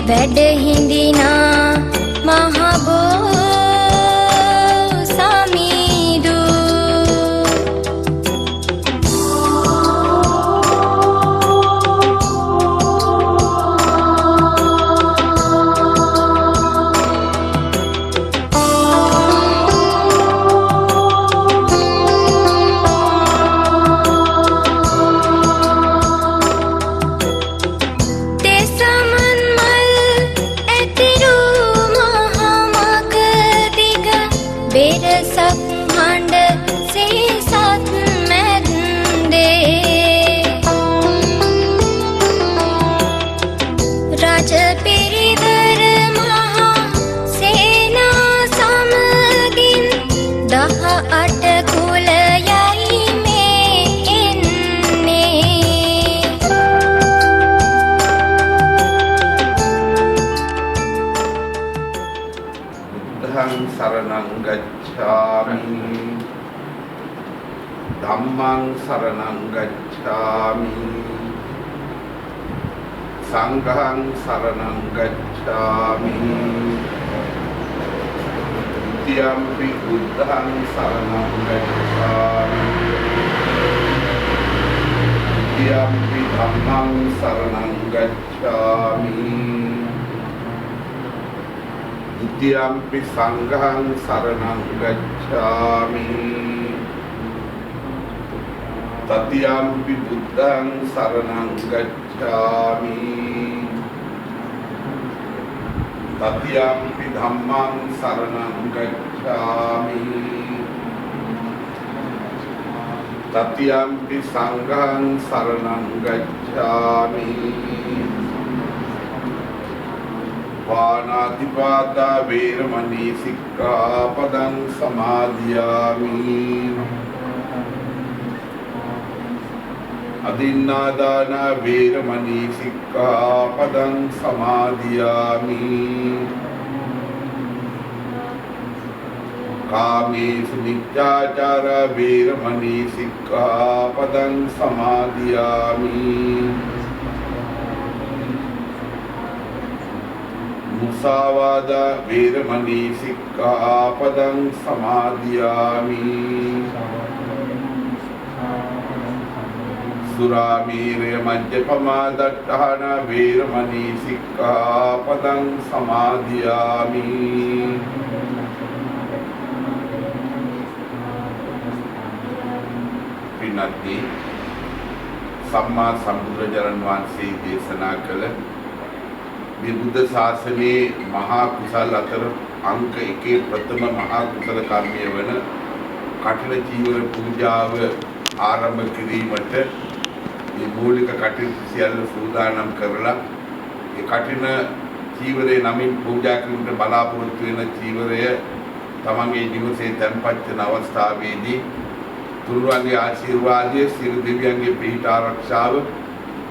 වැඩ හිඳිනා මහබෝ සමීදු शरणं गच्छामि धम्मं शरणं गच्छामि संघं शरणं गच्छामि द्वितीयंपि बुद्धं शरणं गच्छामि तृतीयंपि धम्मं शरणं गच्छामि द्वितीयंपि संघं शरणं गच्छामि तृतीयंपि बुद्धं शरणं गच्छामि तृतीयंपि धम्मं शरणं गच्छामि तृतीयंपि संघं शरणं गच्छामि पानातिपाता वेरमणि सिक्खापदं समादियामि अदिन्नादान वेरमणि सिक्खापदं समादियामि कामेषु मिथ्याचार वेरमणि सिक्खापदं समादियामि मुसावादा वेरमणि सिक्खापदं समादियामि सुरामेरय मद्यपमादट्टहन वेरमणि सिक्खापदं समादियामि पिनत्ति सम्मा संबुදුරජාණන් වහන්සේ දේශනා කළ මේ බුද්ධ ශාසනයේ මහා කුසල අතර අංක 1 ප්‍රථම මහා කුසල කර්මය වන කඨින චීවර පූජාව ආරම්භ කිරීමට මේ මූලික කටයුතු සියල්ල සූදානම් කරලා ඒ කඨින චීවරේ නමින් පූජා කිරීමට බලාපොරොත්තු වෙන චීවරය තමන්ගේ නිවසේ තැන්පත් වෙන අවස්ථාවේදී තුන්වන්ගේ ආශිර්වාදයේ සියලු දෙවියන්ගේ පිහිට ආරක්ෂාව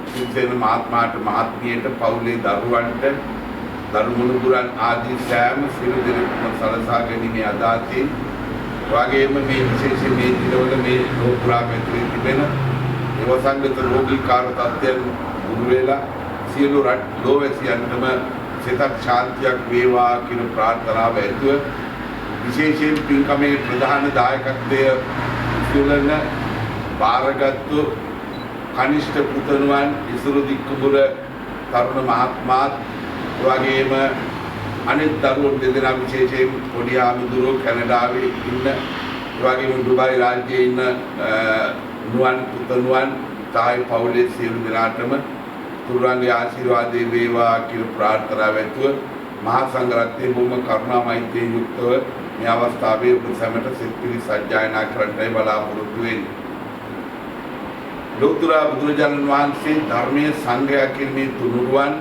සිංසේන මහත්මයාට මහත්මියට පවුලේ දරුවන්ට දරුමුණුබුරන් ආදී සෑම සියලු දෙනෙකුම සලසා ගැනීමේ අදාතේ වගේම මේ විශේෂ මේ දිනවල මේ ලෝකුරා පැතිරී තිබෙන ඒවසංගත රෝගීකාර තත්ත්වයන් දුරු වෙලා සියලු ලෝවැසියන්ටම සිතක් ශාන්තියක් වේවා කියන ප්‍රාර්ථනාව ඇතුව විශේෂයෙන් පින්කමේ ප්‍රධාන දායකත්වය සුලන බාරගත්තු කනිෂ්ඨ පුතණුවන් ඉසුරු දික්කුඹුර තරුණ මහත්මාත් වගේම අනිත් දරුවෝ දෙදෙනා විශේෂයෙන් පොඩි ආමුදුරෝ කැනඩාවේ ඉන්න වගේම දුබයි රාජ්‍යයේ ඉන්න නුවන් පුතණුවන් තායි පවුලේ සියලු දෙනාටම තුරුවන්ගේ ආශිර්වාදේ වේවා කියලා ප්‍රාර්ථනාව ඇතුව මහා සංඝරත්නයේ බොහොම කරුණාමෛත්‍රියෙන් යුක්තව මේ අවස්ථාවේ ඔබ සැමට සිත් පිළි සජ්ජායනා කරන්නයි බලාපොරොත්තු වෙන්නේ. ලෝතර බුදුරජාණන් වහන්සේ ධර්මයේ සංග්‍රහය කිරීමේ තුනුරුවන්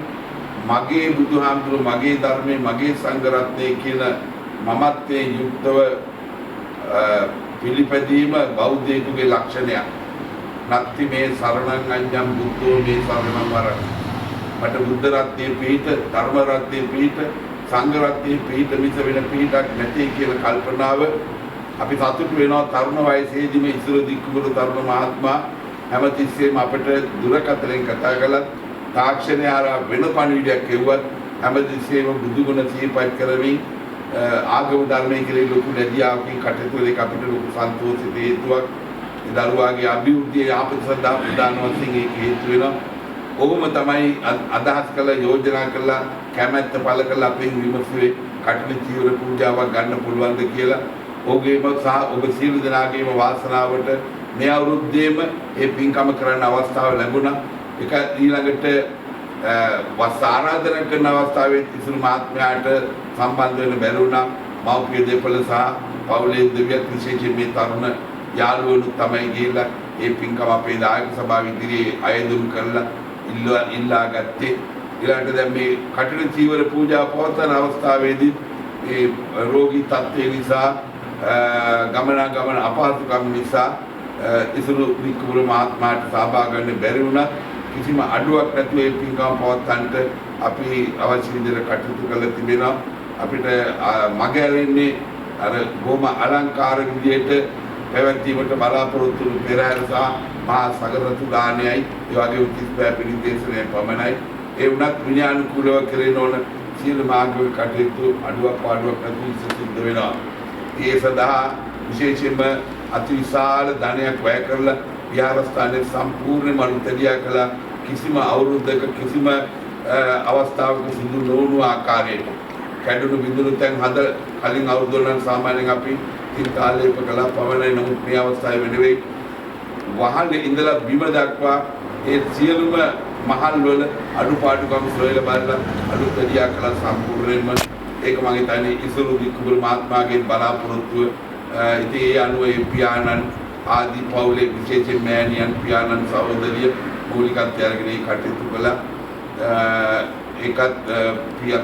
මගේ බුදුහාමුදුරුවෝ මගේ ධර්මයේ මගේ සංඝ රත්නයේ කියන මමත්වයෙන් යුක්තව පිළිපැදීම බෞද්ධයෙකුගේ ලක්ෂණයක්. නත්ති මේ සරණං අඤ්ඤං බුද්ධෝ මේ සරණං වරං. මට බුද්ධ රත්නයේ පිහිට, ධර්ම රත්නයේ පිහිට, සංඝ රත්නයේ පිහිට මිස වෙන පිහිටක් නැtei කියන කල්පනාව අපි සතුටු වෙනවා. තරුණ වයසේදීම ඉසුරු දික්කුඹුර තරුණ මහත්මයා හැමතිස්සෙම අපිට දුරකථනයෙන් කතා කළත් තාක්ෂණය හරහා වෙන පණිවිඩයක් එව්වත් හැමදෙස්සේම බුදු ගුණ සිහිපත් කරමින් ආගම ධර්මයේ කෙරෙහි ලොකු ලැජ්ජාවකින් කටයුතු කළ එක අපිට ලොකු සන්තෝෂිත හේතුවක්. ඒ දරුවාගේ අභිවෘද්ධිය යහපත සඳහා ප්‍රධාන වශයෙන් ඒක හේතු වෙනවා. ඔහොම තමයි අදහස් කළ යෝජනා කළා කැමැත්ත පළ කළ අපෙන් විමසුවේ කටින චීවර පූජාවක් ගන්න පුළුවන්ද කියලා. ඔහුගේම සහ ඔබ සියලු දෙනාගේම වාසනාවට මේ අවුරුද්දේම ඒ පින්කම කරන්න අවස්ථාව ලැබුණා. ඒක ඊළඟට වස් ආරාධනා කරන අවස්ථාවේ ඉසුරු මහත්මයාට සම්බන්ධ වෙන්න බැරි වුණා. මව්පිය දෙපළ සහ පවුලේ දෙවියන් විශේෂයෙන් මේ තරුණ යාළුවෝ තමයි ගිහිල්ලා ඒ පින්කම අපේ දායක සභාව ඉදිරියේ අයදුම් කරලා ඉල්ලා ගත්තේ. ඊළඟට දැන් මේ කටින චීවර පූජා පවත්වන අවස්ථාවේදී මේ රෝගී තත්ත්වය නිසා ගමන අපහසුකම් නිසා ඉසුරු වික්කුර මහත්මයාට සහභාගී වෙන්න බැරි වුණා. කිසිම අඩුවක් නැතුව මේ පින්කම පවත්වන්නට අපි අවශ්‍ය විදිහට කටයුතු කළ තිබෙනවා. අපිට මග ඇරෙන්නේ අර බොහොම අලංකාර විදිහට පැවැත්වීමට බලාපොරොත්තු වූ පෙරහැර සහ මහා සගරතු දානයයි ඒ වගේ උත්සව පිළිදේශනය පමණයි. ඒ වුණත් විඥානුකූලව කෙරෙන ඕන සියලු මාර්ගවල කටයුතු අඩුවක් පාඩුවක් නැතුව සිද්ධ වෙනවා. ඒ සඳහා විශේෂයෙන්ම අතිවිශාල ධනයක් වැය කරලා විහාරස්ථානයේ සම්පූර්ණ මනුතලියා කළ කිසිම අවුරුද්දක කිසිම අවස්ථාවක සිදු නොවුණු ආකාරයට කැඩුණු බිඳුණු තැන් හද කලින් අවුරුදු වල සාමාන්‍යයෙන් අපි තින්තාලේප කළා පවණයි. නමුත් මේ අවස්ථාවේ වෙනුවේ වහලේ ඉඳලා බිම දක්වා ඒ සියලුම මහල් වල අඩුපාඩුකම් සොයලා බලලා අලුතලියා කළ සම්පූර්ණයෙන්ම ඒක මම හිතන්නේ ඉසුරු වික්කුබුල් මහත්මයාගේ බලාපොරොත්තුව. ඉතින් ඒ අනුව ඒ පියාණන් ආදී පවුලේ විශේෂයෙන් මෑණියන් පියාණන් සහෝදරිය මූලිකත්වය අරගෙන කටයුතු කළා. ඒකත්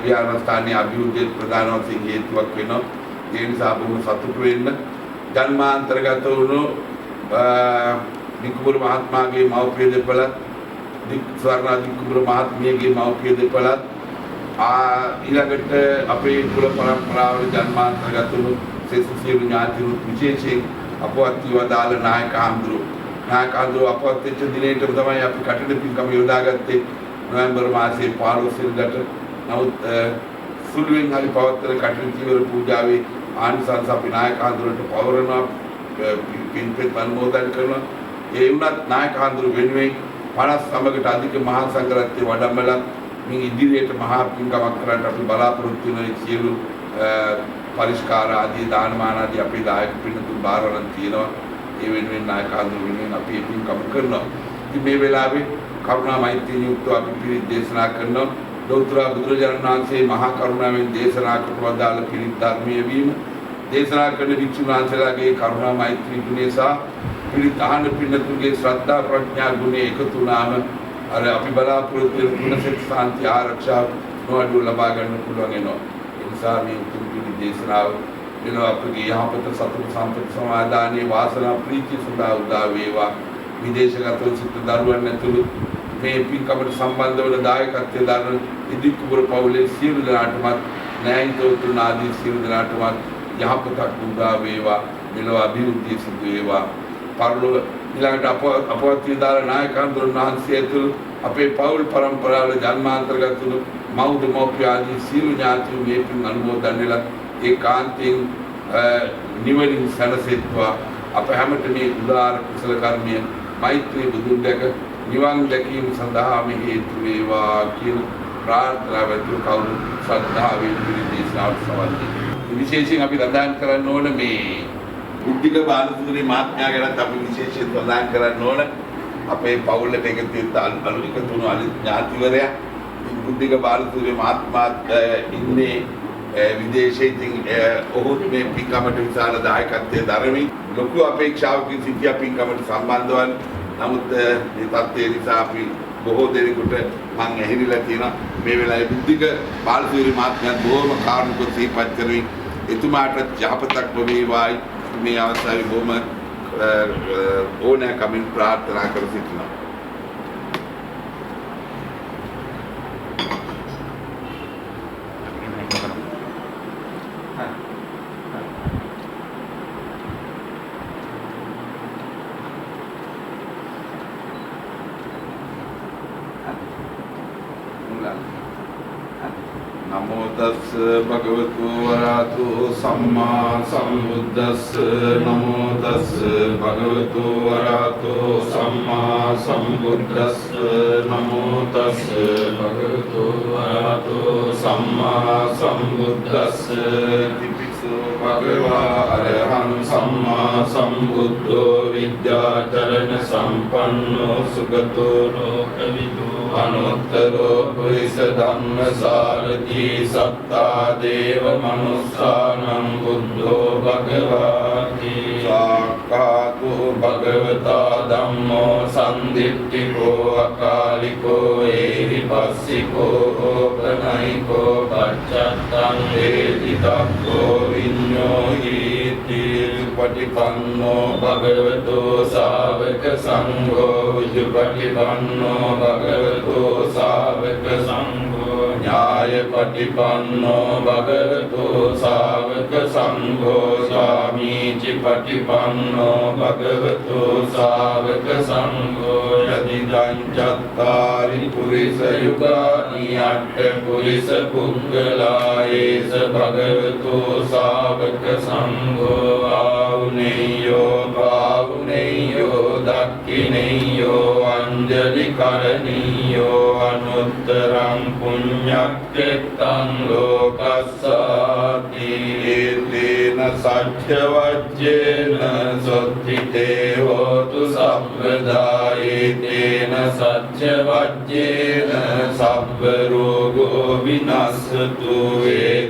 පියාණන්ස්ථානයේ අභිවෘද්ධියට ප්‍රධාන වශයෙන් හේතුවක් වෙනවා. ඒ නිසා බොහොම සතුටු වෙන්න. ජන්මාන්තරගත වුණු වික්කුබුල් මහත්මයාගේ මව්පිය දෙපළත් ස්වර්ණා වික්කුබුල් මහත්මියගේ මව්පිය දෙපළත් ඊළඟට අපේ කුල පරම්පරාවල ජන්මාන්තරගත වුණු සියලු ඥාතීන් විශේෂයෙන් අපවත් වදාළ නායක හඳුරු අපවත් වෙච්ච දිනේටම තමයි අපි කටින පින්කම යොදාගත්තේ නොවැම්බර් මාසයේ 15 වෙනිදාට. නමුත් සුළුවෙන් හරි පවත්වන කටින චීවර පූජාවේ ආනිසංස අපි නායක හඳුරට පවරනවා, පින්පෙත් අනුමෝදන් කරනවා. ඒ වුණත් නායක හඳුරු වෙනුවෙන් 59කට අධික මහා සංඝරත්නය වඩම්මලා මින් ඉදිරියට මහා පින්කමක් කරන්න අපි බලාපොරොත්තු වෙන සියලු පරිස්කාර ආදී දානමාන ආදී අපේ දායක පින්තුන් බාරවලන් තියෙනවා. ඒ වෙනුවෙන් නායක හඳුරු වෙනුවෙන් අපි මේ පින්කම කරනවා. ඉතින් මේ වෙලාවේ කරුණා මෛත්‍රී යුක්තව අපි පිරිත් දේශනා කරනවා. ලෞතර බුදුරජාණන් වහන්සේ මහා කරුණාවෙන් දේශනා කොට වදාළ පිරිත් ධර්මයේ වීම දේශනා කරන වික්ෂුන් වහන්සේලාගේ කරුණා මෛත්‍රී ගුණය සහ පිරිත් අහන පින්නතුන්ගේ ශ්‍රද්ධා ප්‍රඥා ගුණය එකතු වුණාම අර අපි බලාපොරොත්තු වෙන ගුණසෙත් සාන්ති ආරක්ෂා නොඅඩුව ලබා ගන්න පුළුවන් වෙනවා. ඒ නිසා මේ උතුම් පිරිත් දේශනාව වෙන අපගේ යහපත සතුට සම්පත සමාදානයේ වාසනා ප්‍රීතිය සඳහා උදා වේවා. විදේශගතව සිට දරුවන් ඇතුළු මේ පින්කමට සම්බන්ධ වන දායකත්වයේ දරන ඉදිකුබර පවුලේ සියලු දෙනාටමත් න්‍යායිතෝතුන් ආදී සියලු දෙනාටමත් යහපතක් උදා වේවා. මෙලොව අභිවෘද්ධිය සිදු වේවා. පරලොව ඊළඟට අපවත් විදාල නායක හඳුරන වහන්සේ ඇතුළු අපේ පවුල් පරම්පරාවල ජන්මාන්තරගත වුණු මව්ද මව්පිය ආදී සියලු ඥාතීන් මේ පින් අනුමෝදන් වෙලා ඒකාන්තයෙන් නිවනින් සැනසෙත්වා. අප හැමත මේ උදාාර කුසල කර්මය මෛත්‍රී බුදුන් දැක නිවන් දැකීම සඳහාම හේතු වේවා කියන ප්‍රාර්ථනාව ඇතුළු කවුරු ශ්‍රද්ධාවෙන් පිළිදේශනාවට සවන් දෙනවා. විශේෂයෙන් අපි සඳහන් කරන්න ඕන මේ බුද්ධික බාලසූරිය මහත්මයා ගැනත් අපි විශේෂයෙන් සඳහන් කරන්න ඕන. අපේ පවුලට එකතු වෙච්ච අලුතික තුණු අලුත් ඥාතිවරයා බුද්ධික බාලසූරිය මහත්මයාත් ඉන්නේ විදේශයේ. ඉතින් ඔහුත් මේ පින්කමට විශාල දායකත්වයේ දරමින් ලොකු අපේක්ෂාවකින් සිටියා පින්කමට සම්බන්ධවන්. නමුත් මේ තත්ත්වය නිසා අපි බොහෝ දෙනෙකුට මම ඇහිරිලා තියෙනවා. මේ වෙලාවේ බුද්ධික බාලසූරිය මහත්මයා බොහොම කාරුණිකව සිහිපත් කරමින් එතුමාට යහපතක් වේවායි මේ අවස්ථාවේ බොහොම ඕනෑකමින් ප්‍රාර්ථනා කර සිටිනවා. නමෝ තස්ස භගවතු වරහතු සම්මා සම්බුද්දස්ස නමෝ තස්ස භගවතු වරහතු සම්මා සම්බුද්දස්ස නමෝ තස්ස භගවතු වරහතු සම්මා සම්බුද්දස්ස තිපිසු භගවා අරහං සම්මා සම්බුද්ධෝ විද්‍යාචරණ සම්පන්නෝ සුගතෝ ලෝකවිදු අනුත්තරෝ පුරිස ධම්ම සාරථී සත්තා දේව මනුස්සානං බුද්ධෝ භගවාති සාක්ඛාතු භගවතා ධම්මෝ සම්දිට්ඨිකෝ අකාලිකෝ ඒහිපස්සිකෝ ඕපනයිකෝ පච්චත්තං වේදිතක්ඛෝ විඤ්ඤෝහිති පටිපන්නෝ භගවතෝ ශාවක සංඝෝ උජුපටිපන්නෝ භගවතෝ ශාවක සංඝෝ ඥාය පටිපන්නෝ භගවතෝ ශාවක සංඝෝ ස්වාමීචි පටිපන්නෝ භගවතෝ ශාවක සංඝෝ යදිදං චත්තාරි පුරිස යුගානි අට්ඨ පුරිස පුද්ගලායේස භගවතෝ ශාවක සංඝෝ ආවුනේයෝ පාවුනේයෝ දක්ඛිනේයෝ අංජලි කරණීයෝ අනුත්තරං පුඤ්ඤක්ඛෙත්තං ලෝකස්සාති තේන සච්ච වජ්ජේන සොත්තිතේ හෝතු සම්පදායේ තේන සච්ච වජ්ජේන සබ්බ රෝගෝ විනස්සතු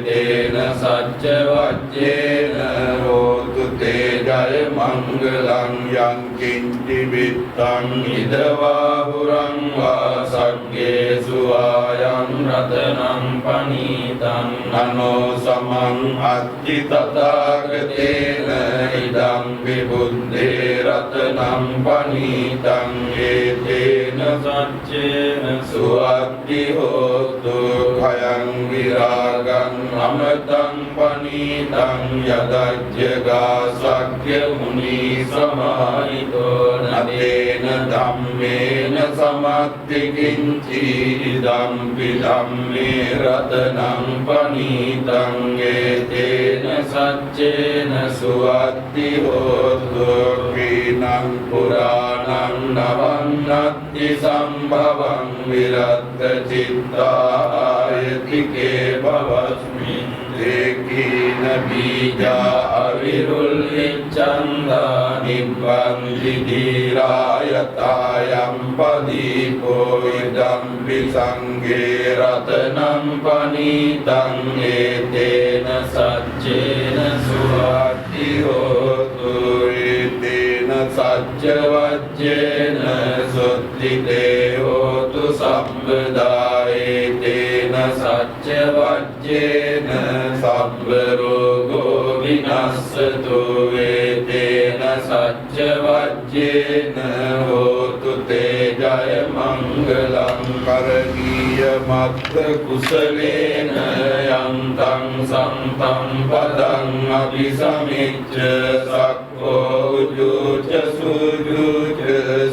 තේන සච්ච වජ්ජේන හෝතු තේ ජය මංගලං යං කිංචි විත්තං ඉදවාහුරං වා සග්ගේසු ආයං රතනං පනීතං අනෝ සමං අත්ති තථාගතේන ඉදං විබුද්ධේ රතනං පනීතං ඒතේන සච්චේන සුවත්ති හෝතු භයං විරාගං අමතං පනීතං යදජ්ජගා සක්්‍ය මුනි සමාහිතෝ නතේන ධම්මේන සමත්ති කිංචි ධම්පි ධම්මේ රතනං පනීතං ඒතේන සච්චේන සුවත්ති හෝතු කීනං පුරාණං නවන්නත්ති සම්භවං විරත්ත චිත්තායතිකේ භවස්මි ඒකීන බීජා අවිරුල්ලිච්ඡන්දා නිබ්බන්ති ධීරායතායම් පදීපෝ ඉදම් විසංගේ රතනං පනීතං ඒතේන සච්චේන සුවත්ති හෝතු ඒතේන සච්ච වජ්ජේන සොත්තිතේ හෝතු සම්පදා ඒතේන සච්ච වජ්ජේන සබ්බ රෝගෝ විනස්සතු වේතේන සච්ච වජ්ජේන හෝතු තේ ජය මංගලං කරණීය මත්ත කුසලේන යන්තං සම්තං පදං අபிසමිච්ඡ සක්ඛෝ උජුච සුජුච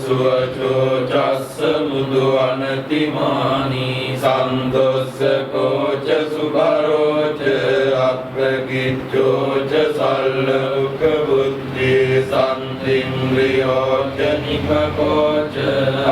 සුවචෝ චස්ස මුදු අනතිමානි සන්දොස්සකෝ ච සුභරෝ ච අප්‍රකිච්ඡෝ ච සල්ලෝක බුද්ධේ සම්තින්ද්‍රියෝ ච නිපකෝ ච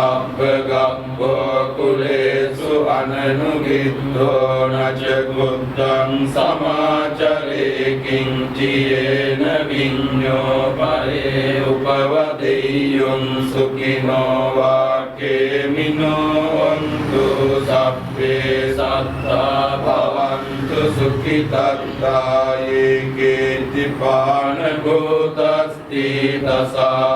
අප්පගම්බෝ කුලේසු අනනුගිද්දෝ නච බුද්ධං සමාචරේ කිංචියේන විඤ්ඤෝ පරේ උපවදෙය්‍යං සුඛිනෝ වාකේමිනෝ හන්තු සබ්බේ සත්තා භවන්තු සුඛිතත්තා ඒකේති පාන ගෝතස්ති දසාවාතාවරාවා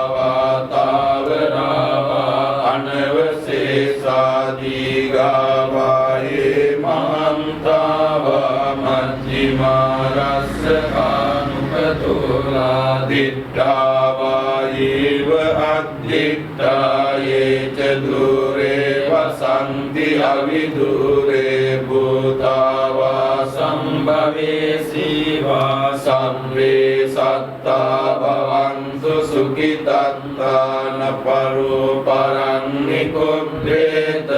අනවසේසාදීගාවායේ මහන්තාවා මජ්ජිමාරස්සකානුපතෝලා දිට්ඨාවායේව අද්දිට්ඨායේ ච දුරේ වසන්ති අවිදුරේ භූතාවා සම්බ භවේසීවා සම්මේ සත්තා භවන්තු සුඛිතත්තාන පරෝ පරං නිකුබ්බේත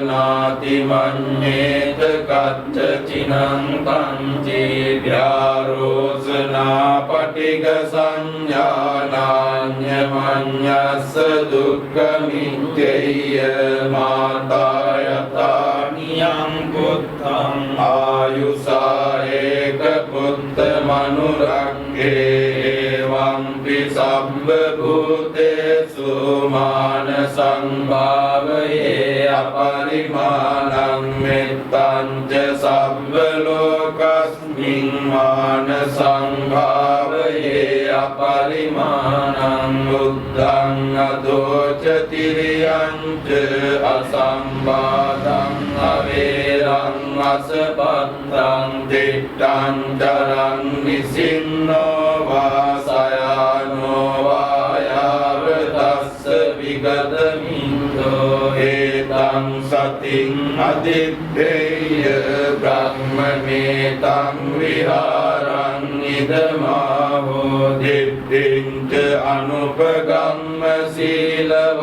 නාති මඤ්ඤේත කච්ච චිනං පංචේ ව්‍යාරෝසනා පටිග සංඥානාඤ්ඤ මඤ්ඤස්ස දුක්ඛ මිච්ඡේය මාතා යතා නියං පුත්තං ආයුසා ඒක පුත්ත මනුරක්ඛේ වම්පි සම්බ භූතේසු මාන සංභාවයේ අපරිමාණං මෙත්තං ච සම්බ ලෝකස්මින් මාන සංභාවයේ අපරිමාණං බුද්ධං අදෝච තිරියං ච අසම්බාධං අවේරං අසපත්තං දිට්ඨං චරං නිසින්නෝ වාසයානෝ වායාවතස්ස විගත මින්දෝ ඒතං සතින් අදිත්තේය බ්‍රහ්මමේතං විහාරං ඉදමාහෝ දිට්ඨිං ච අනුපගම්ම සීලවාදස්සනේන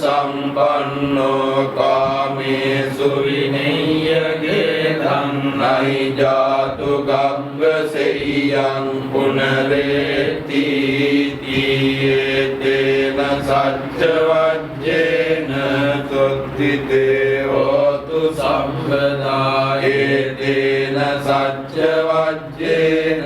සම්පන්නෝ කාමේසු විනය්‍යගේ ධම්මයි ජාතු ගබ්බසෙය්‍යං පුනරේති තීතේන සච්ච වජ්ජේන තුත්තිතේ හෝතු සම්පදා ඒතේන සච්ච වජ්ජේන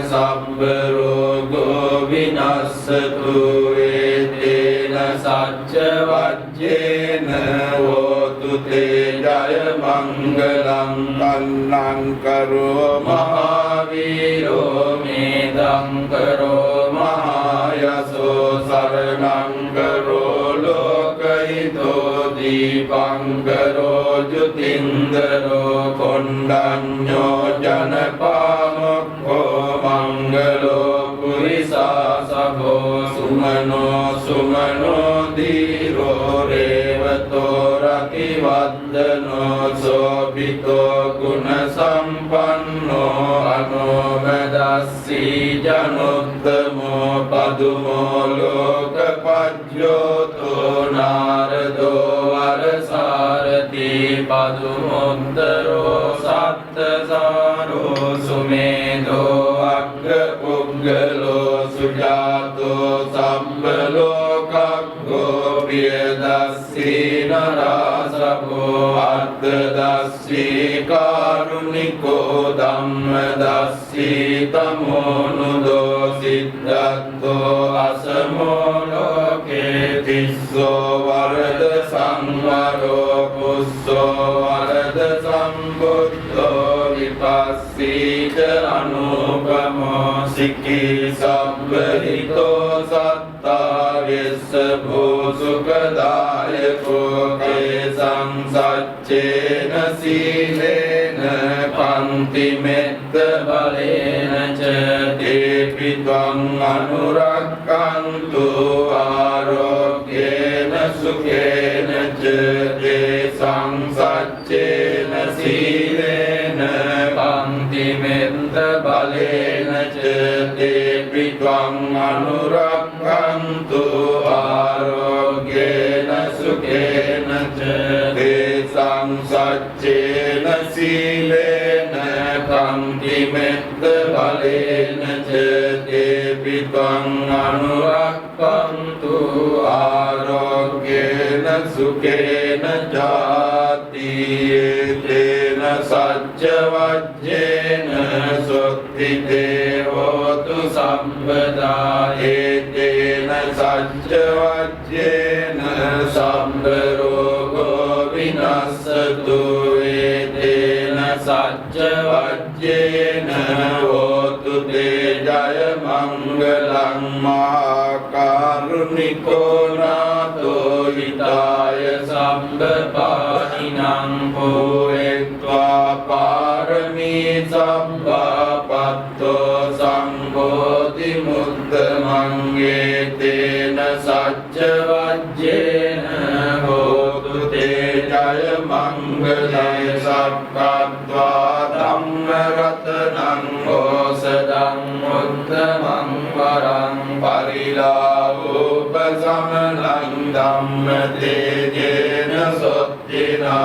සම්බ රෝගෝ විනස්සතු ඒතේන සච්ච වජ්ජේන හෝතු තේ ජය මංගලං කන්නං කරෝ මහාවීරෝ මේදං කරෝ මහායසෝ සරණං කරෝ ලෝකහිතෝ දීපං කරෝ ජුතින්දරෝ කොණ්ඩඤ්ඤෝ ජනපාමොක්ඛෝ මංගලෝ පුරිසා සභෝ සුමනෝ සුමනෝ දීරෝ රේවතෝ රතිවද්දනෝ සෝභිතෝ ගුණ සම්පන්නෝ අනෝමදස්සී ජනොත්තමෝ පදුමෝ ලෝකපජ්ජෝතෝ නාරදෝ වරසාරති පදුමොත්තරෝ සත්තසාරෝ සුමේදෝ අග්ග පුග්ගලෝ සුජාතෝ සම්බ ලෝකග්ගෝ පියදස්සී නරාසභෝ අද්දදස්සී කාරුණිකෝ ධම්මදස්සී තමෝනුදෝ සිද්ධත්තෝ අසමෝ ලෝකේ තිස්සෝ වරද සංවරෝ කුස්සෝ වරද සම්බුද්ධෝ විපස්සීච අනුපමෝ සික්ඛී සම්බරිතෝ සත්තා විස්ස භූසුඛදායකෝ කේසං සච්චේන සීලේන පන්ති මෙත්ත බලේන ච තේපි ත්වං අනුරක්ඛන්තු ආරෝග්‍යේන සුඛේන ච තේසං සච්චේන සීලේන පන්ති මෙත්ත බලේන ච තේපි ත්වං අනුරක්ඛන්තු ආරෝග්‍යේන සුඛේන ච තේසං සච්චේන සීලේන පන්ති මෙත්ත බලේන ච තේපි ත්වං අනුරක්ඛන්තු ආරෝග්‍යේන සුඛේන ජාති තේන සච්ච වජ්ජේන සොත්තිතේ හෝතු සම්පදා ඒතේන සච්ච වජ්ජේන සම්බ රෝගෝ විනස්සතු ඒතේන සච්ච වජ්ජේන හෝතු තේ ජය මංගලං මහා කරුණිකෝ නාතෝ හිතාය සම්බ පාහිනං පෝයත්වා පාරමී සම්බාපත්තෝ සංඝෝති මුත්තමං ඒතේන සච්ච වජ්ජේන හෝතු තේ ජය මංගලං සක්කා සක්කත්වා ධම්ම රතනං ඕසදං උත්තමං වරං පරිලාභෝපසමනං ධම්ම තේජේන සොත්තිනානස්සන්තු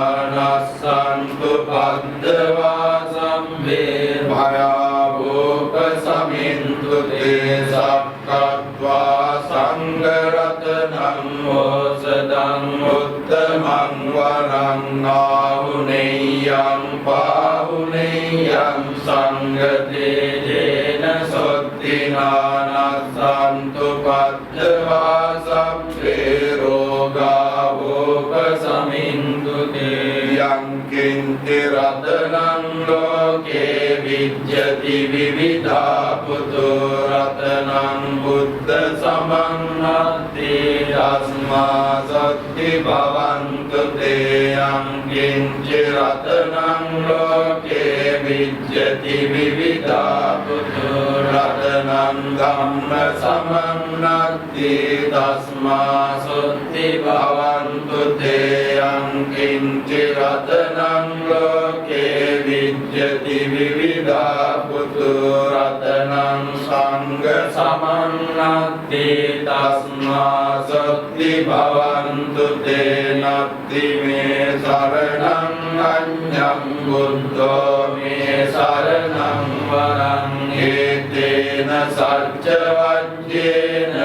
පද්දවා සම්මේ භයාභෝපසමින්තු තේ සක්කත්වා සංඝරතනං ඕසදං උත්තමං වරං ආහුනේයං පාහුනේයං සංඝතේජේන සොත්තිනානස්සන්තු පද්දවා සම්මේ රෝගාවෝපසමින්තු තේ යං කිංචි රතනං ලෝකේ විජ්ජති විවිධා පුතු රතනං බුද්ධ සමන්නත්ති තස්මා සත්ති භවන්තු තේ යං කිංචි රතනං ලෝකේ විජ්ජති විවිධා පුතු රතනං ධම්ම සමන්නත්ති තස්මා සත්ති භවන්තු තේ යං කිංචි රතනං ලෝකේ විජ්ජති විවිධා පුතු රතනං සංඝ සමන්නත්ති තස්මා සත්ති භවන්තු තේ නත්ති මේ සරණං අඤ්ඤං බුද්ධෝ මේ සරණං වරං ඒතේන සච්ච වජ්ජේන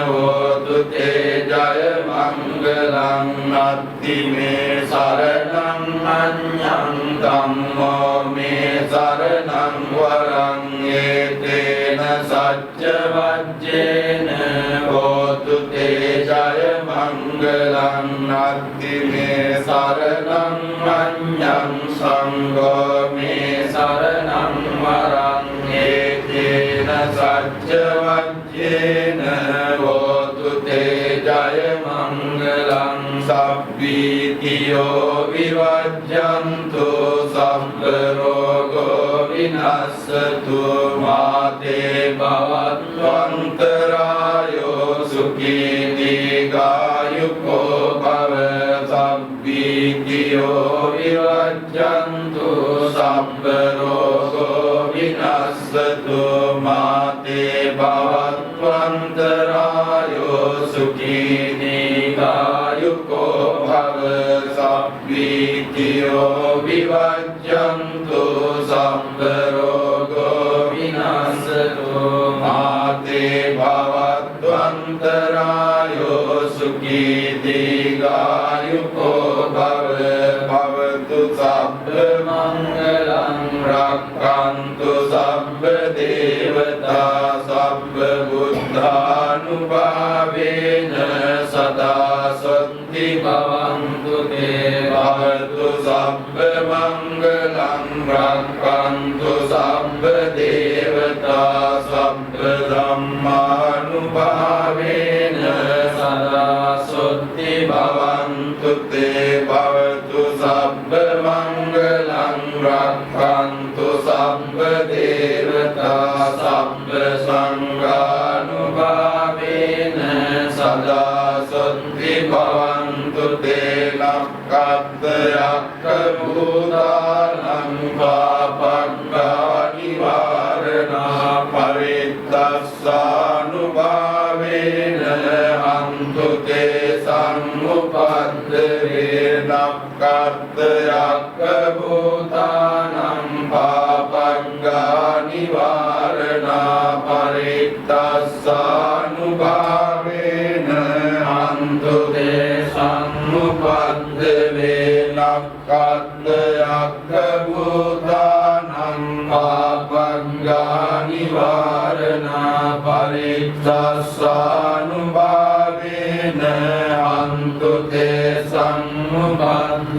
හෝතු තේ ජය මංගලං නත්ති මේ සරණං අඤ්ඤං ධම්මෝ මේ සරණං වරං ඒතේන සච්ච වජ්ජේන හෝතු තේ ජය මංගලං නත්ති මේ සරණං අඤ්ඤං සංඝෝ මේ සරණං වරං ඒතේන සච්ච වජ්ජේන හෝතු තේ ජය මංගලං සබ්බීතියෝ විවජ්ජන්තු සබ්බ රෝගෝ විනස්සතු මාතේ භවත්වන්තරායෝ සුඛී දීඝායුකෝ භව සබ්බීතියෝ විවජ්ජන්තු සබ්බ රෝගෝ විනස්සතු මාතේ භවත්වන්තරායෝ සුඛී දීඝායුකෝ භව සබ්බීතියෝ විවජ්ජන්තු සබ්බ රෝගෝ විනස්සතු මාතේ භවත්වන්තරායෝ සුඛී දීඝායුකෝ භව භවතු සබ්බ මංගලං රක්ඛන්තු සබ්බ දේවතා සබ්බ බුද්ධානුභාවේන සදා සොත්ති භවන්තු තේ භවතු සබ්බ මංගලං රක්ඛන්තු සබ්බ දේවතා සබ්බ ධම්මානුභාවේන සදා සොත්ති භවන්තු තේ භවතු සබ්බ මංගලං රක්ඛන්තු සබ්බ දේවතා සබ්බ සංඝානුභාවේන සදා සොත්ති භවන්තු තේ නක්ඛත්තරක්ඛ භූතානං පාපග්ගා නිවාරණා පරිත්තස්සානුභාවේන හන්තු තේ සම්මුපද්දවේ නක්ඛත්තරක්ඛ භූතානං පාපග්ගා නිවාරණා පරිත්තස්සානුභාවේන හන්තු තේ සම්මුපද්දවේ නක්ඛත්තරක්ඛ භූතානං පාපග්ගා නිවාරණා පරිත්තස්සානුභාවේන හන්තු තේ සම්මුපද්දවේ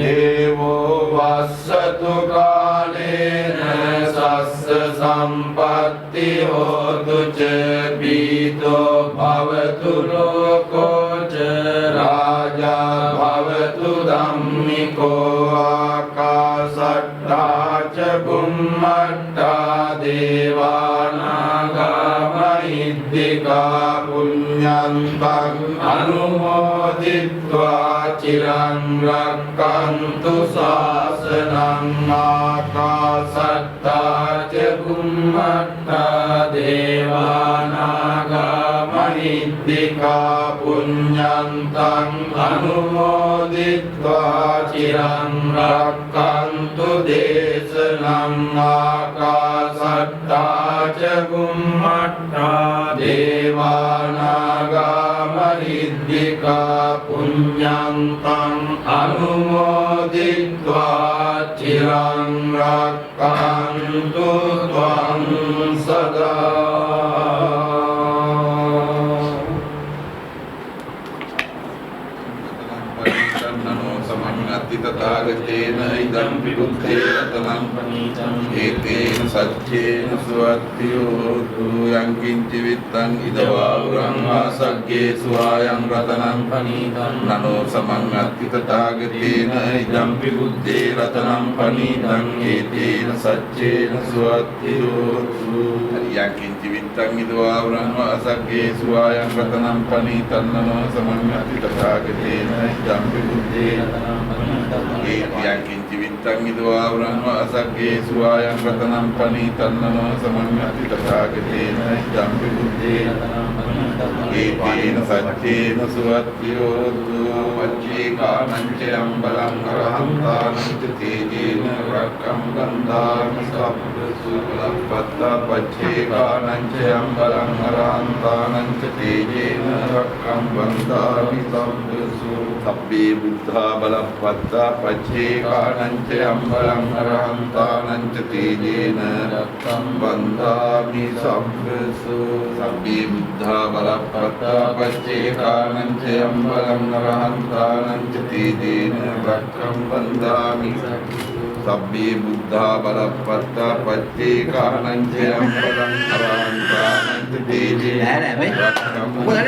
දේවෝ වස්සතු කාලේන සස්ස සම්පත්ති හෝතු ච පීතෝ භවතු ලෝකෝ ච රාජා භවතු ධම්මිකෝ ආකාශට්ටා ච බුම්මට්ටා දේවානාගා මහිද්దికා පුඤ්ඤන්තං අනුමෝදිත්වා චිරං රක්ඛන්තු ශාසනං ආකාශත්තා ච බුම්මත්තා දේවානාගා මහිද්దికා පුඤ්ඤන්තං අනුමෝදිත්වා චිරං රක්ඛන්තු දේශනං ආකාශත්තා ච බුම්මත්තා දේවානාගා මහිද්దికා පුඤ්ඤන්තං අනුමෝදිත්වා චිරං රක්ඛන්තු ත්වං සදා තථාගතේන ඉදං විදුක්ඛේ රතනං පනීතං ඒතේන සච්චේන සුවත්තියෝ යං කිංචි විත්තං ඉදවාවරං ආසග්ගේ සුවායං රතනං පනීතං නනෝ සමංගත්ති තථාගතේන ඉදං විදුක්ඛේ රතනං පනීතං ඒතේන සච්චේන සුවත්තියෝ යං කිංචි විත්තං ඉදවාවරං ආසග්ගේ සුවායං රතනං පනීතං නනෝ සමංගත්ති තථාගතේන ඉදං විදුක්ඛේ රතනං යං කිංචි විත්තං ඉදවාවරං වාසග්ගේ සුවායං රතනං පනීතං නනෝ සමංගති තථාගතේන ඉදං විදුක්ඛේ ඒතේන සච්චේන සුවත්තියෝ පච්චේකානං ච අම්බලං අරහන්තානං ච තේජේන රක්ඛං බන්ධාමි සබ්බසු බලපත්තා පච්චේකානං ච අම්බලං අරහන්තානං ච තේජේන රක්ඛං බන්ධාමි සබ්බසු සබ්බේ බුද්ධා බලපත්තා පච්චේකානං ච අම්බලං අරහන්තානං ච තේජේන රක්ඛං බන්ධාමි සබ්බසු සබ්බේ බුද්ධා බලපත්තා පච්චේකානං ච අම්බලං අරහන්තානං ච තේජේන රක්ඛං බන්ධාමි සබ්බේ බුද්ධා බලපත්තා පච්චේකානං ච අම්බලං අරහන්තානං ච තේජේන රක්ඛං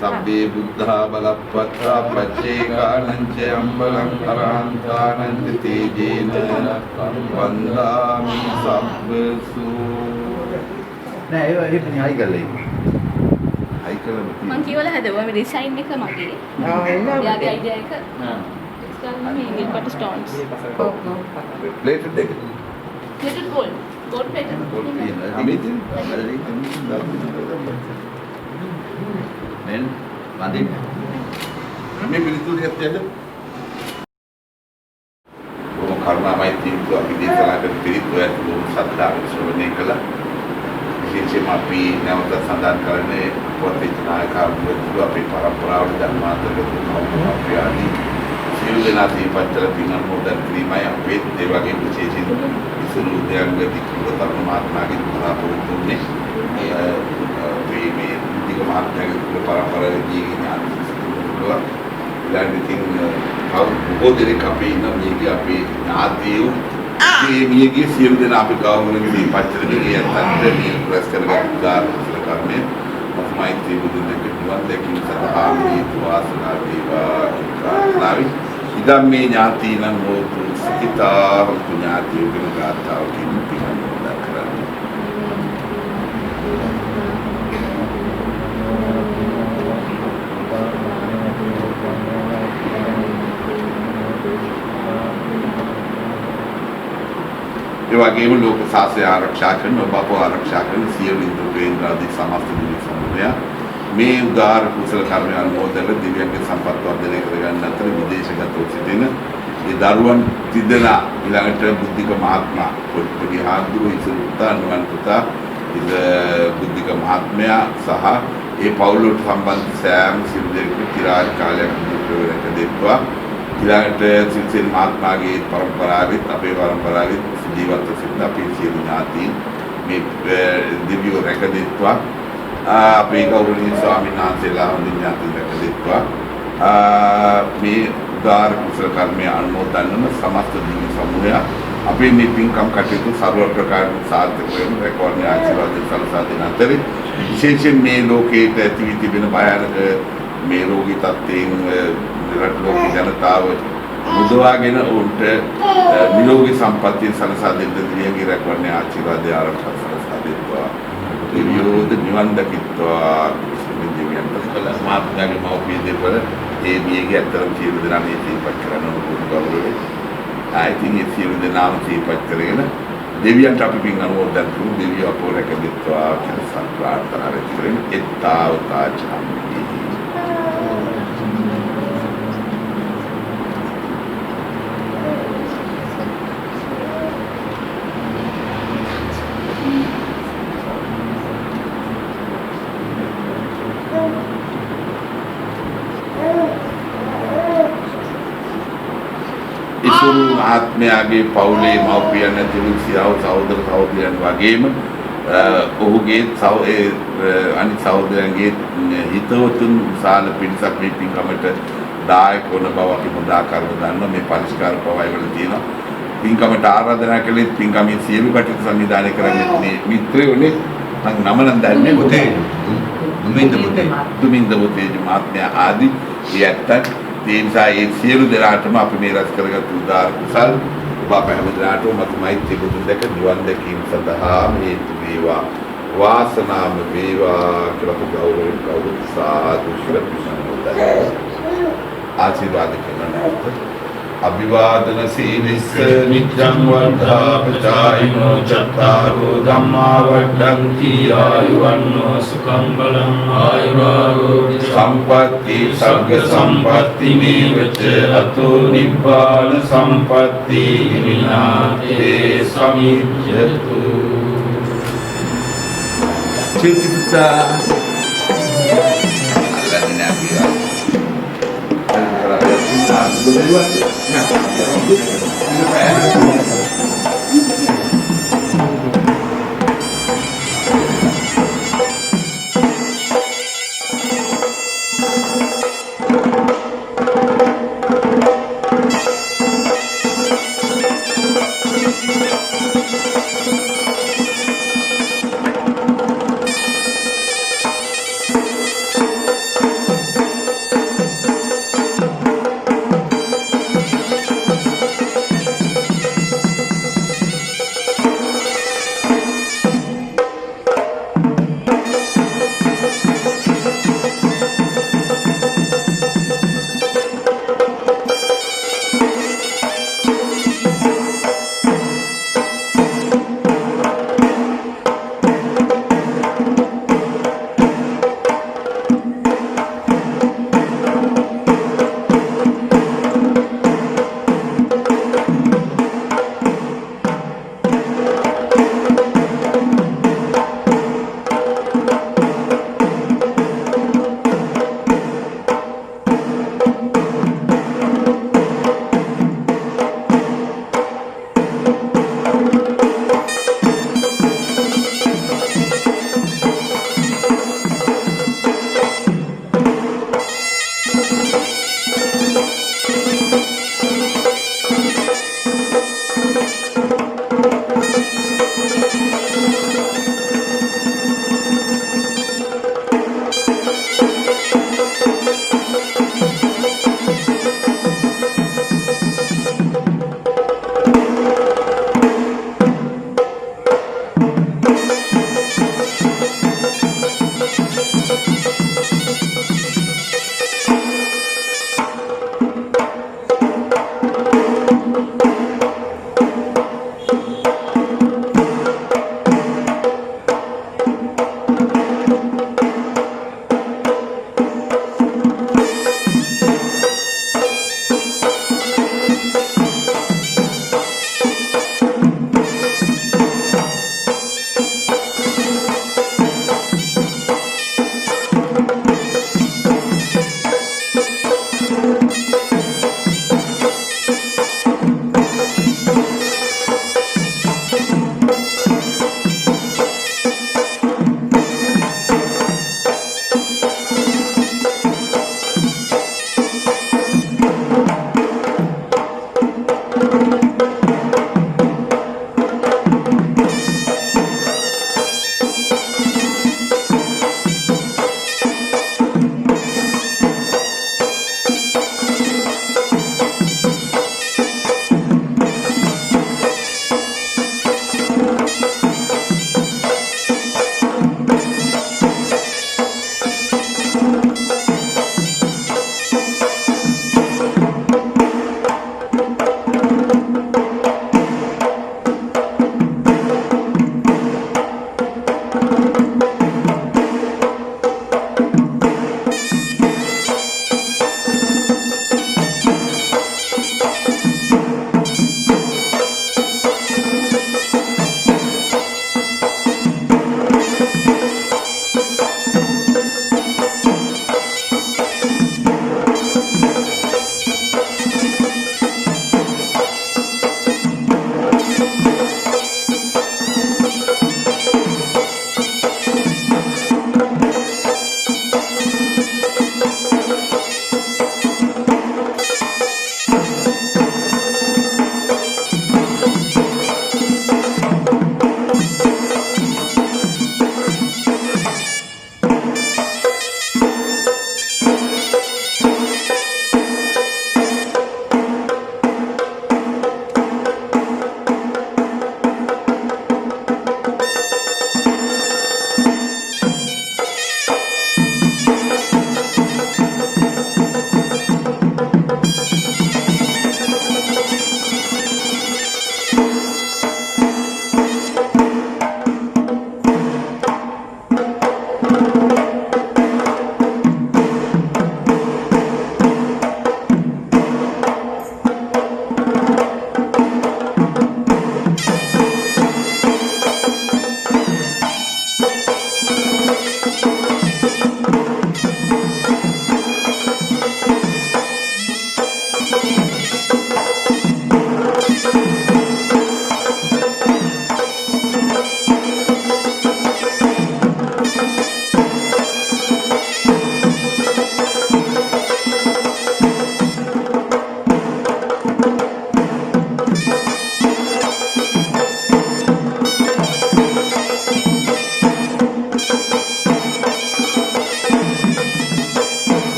සබ්බේ බුද්ධා බලප්පත්තා පච්චේකානං ච අම්බලං අරහන්තානං ච තේජේන වන්දාමි සබ්බසු නෑ ඒ ඉතින් හයි කරලා මං කියවල හදවුවා මේ ඩිසයින් එක මගේ. යාගේ අයිඩියා එක. මේ නිල්පට ස්ටෝන්ස්. ප්ලේටඩ් එක plated gold. Gold plated. අමිතින් men වදින්න මේ පිළිතුරු දෙයක් බොහොම කරුණාමයි තීන්දුව අපි දේශනා කරන පිළිතුරු බොහොම සත්‍යාව ශ්‍රවණය කළා. විශේෂයෙන්ම අපි නැවත සඳහන් කරන්නේ පොතේ නායකවරු අපේ පරම්පරාවට ධර්මාන්තර්ගත අපේ ආදී සියලු දෙනා දීපත් කළ පින් අනුමෝදන් කිරීමයි අපේ ඒ වගේ විශේෂිත ඉසුරු උද්‍යානගත කුලතර මහත්මයාගේ බලාපොරොත්තු වෙන්නේ. මේ දිග මහත්මයාගේ පරම්පරාවේදී ඥාතිතුමා ඊළඟින් බොහෝ දෙනෙක් අපේ ඉන්න මේකේ අපේ ඥාතියෝ මේ මියගේ සියලු දෙනා අපි ගෞරවයෙන් දීපත් කරගෙන යන්නත් මේ ප්‍රස් කරගත් කාර්යය මයිත්‍රී බුදුන්ගේ නිවන් දැකීම සඳහා මේ වාසනා වේවා ප්‍රාර්ථනාවයි. ඉදම් මේ ඥාතිනම් හෝතු සුඛිතා හොතු ඥාතියෝ වෙන ගාථාවකින් පිළිගන්නවා කරන්නේ. ඒ වගේම ලෝක සාසනය ආරක්ෂා කරන බබ ආරක්ෂා කරන සියලු ඉන්ද්‍ර කේන්ද්‍රාදී සමස්ත දිව්‍ය සමුදය මේ උදාර කුසල කර්ම අනුමෝදන දිව්‍යංග සම්පත් වර්ධනය කරගන්න අතර විදේශගතව සිටින ඒ දරුවන් තිදෙනා ඊළඟට බුද්ධික මහත්මයා පොඩි හාමුදුරුවෝ ඉතින් උදානුවන් පුතා ඉත බුද්ධික මහත්මයා සහ ඒ පවුලට සම්බන්ධ සෑම සියලු දෙනෙකු চিරාත් කාලයක් දුක් දෙත්වා ඊළඟට සිල්සිල් මහත්මයාගේ පරම්පරාවෙත් අපේ පරම්පරාවෙත් ජීවත් සිටින අපේ සියලු ඥාතීන් මේ දිව්‍ය රැකදෙත්වා අපේ ගෞරවනීය ස්වාමීන් වහන්සේලා හොඳින් ඥාතීන් රැකදෙත්වා මේ උදාර කුසල කර්මය අනුමෝදන්වන සමස්ත දිව්‍ය සමූහය අපේ මේ පින්කම් කටයුතු සර්ව ප්‍රකාරයෙන් සාර්ථක වෙන රැකවරණ ආශිර්වාද සලසා දෙන අතරේ විශේෂයෙන් මේ ලෝකයේ ඇති වී තිබෙන භයානක මේ රෝගී තත්ත්වයෙන් රට ලෝක ජනතාව මුදවාගෙන උන්ට නිරෝගී සම්පත්තිය සලසා දෙන්න දෙවියන්ගේ රැකවරණයේ ආශිර්වාදය ආරක්ෂා සලසා දෙත්වා. දෙවියෝද නිවන් දකිත්වා. දෙවියන්ට කළ මාත්‍යාගේ මෞපිය දෙපළ ඒ මියගේ අතරම සියලු දෙනා මේ සිහිපත් කරන උතුම් ගෞරවය. ආයිතින් ඒ සියලු දෙනාම සිහිපත් කරගෙන දෙවියන්ට අපි පින් අනුමෝදන් කරමු. දෙවියෝ අපෝ රැකගත්වා කියලා ප්‍රාර්ථනා කරගෙන එත්තාවතා චාම්පි. ඉසුරු ආත්මයාගේ පවුලේ මව්පියන් ඇතුළු සියව් සහෝදර සහෝදරයන් වගේම ඔහුගේ අනිත් සහෝදරයන්ගේ හිතවතුන් විශාල පිරිසක් මේ පින්කමට දායක වන බව අපි මුදා කරව දන්නවා. මේ පරිස්කාර පවයි වල තියෙනවා. පින්කමට ආරාධනා කළේ පින්කමේ සියලු කටයුතු සංවිධානය කරන්නේ මේ මිත්‍රයෝනේ. මම නම නම් දන්නේ පුතේ දුමින්ද පුතේ මාත්‍යා ආදී යැත්තන් ඒ නිසා ඒ සියලු දෙනාටම අපි මේ රැස් කරගත් උදාර කුසල් ඔබ අප හැම දෙනාටම මතුමයිත්‍රි බුදුන් දැක නිවන් දැකීම සඳහා හේතු වේවා වාසනාම වේවා කියලා ගෞරවයෙන් කවුරුත් සාදු කියලා ආශිර්වාද කරනවා. අභිවාදන සීලිස්ස නිච්ඡං වර්ධා පචායිනෝ චත්තාරෝ ධම්මා වඩ්ඩಂತಿ ආයුවන්නෝ සුඛං බලං ආයුරෝග්‍ය සම්පatti සග්ග සම්පatti මේවච අතෝ නිබ්බාන සම්පatti විනාතේ සමිජ්ජතු චිත්තා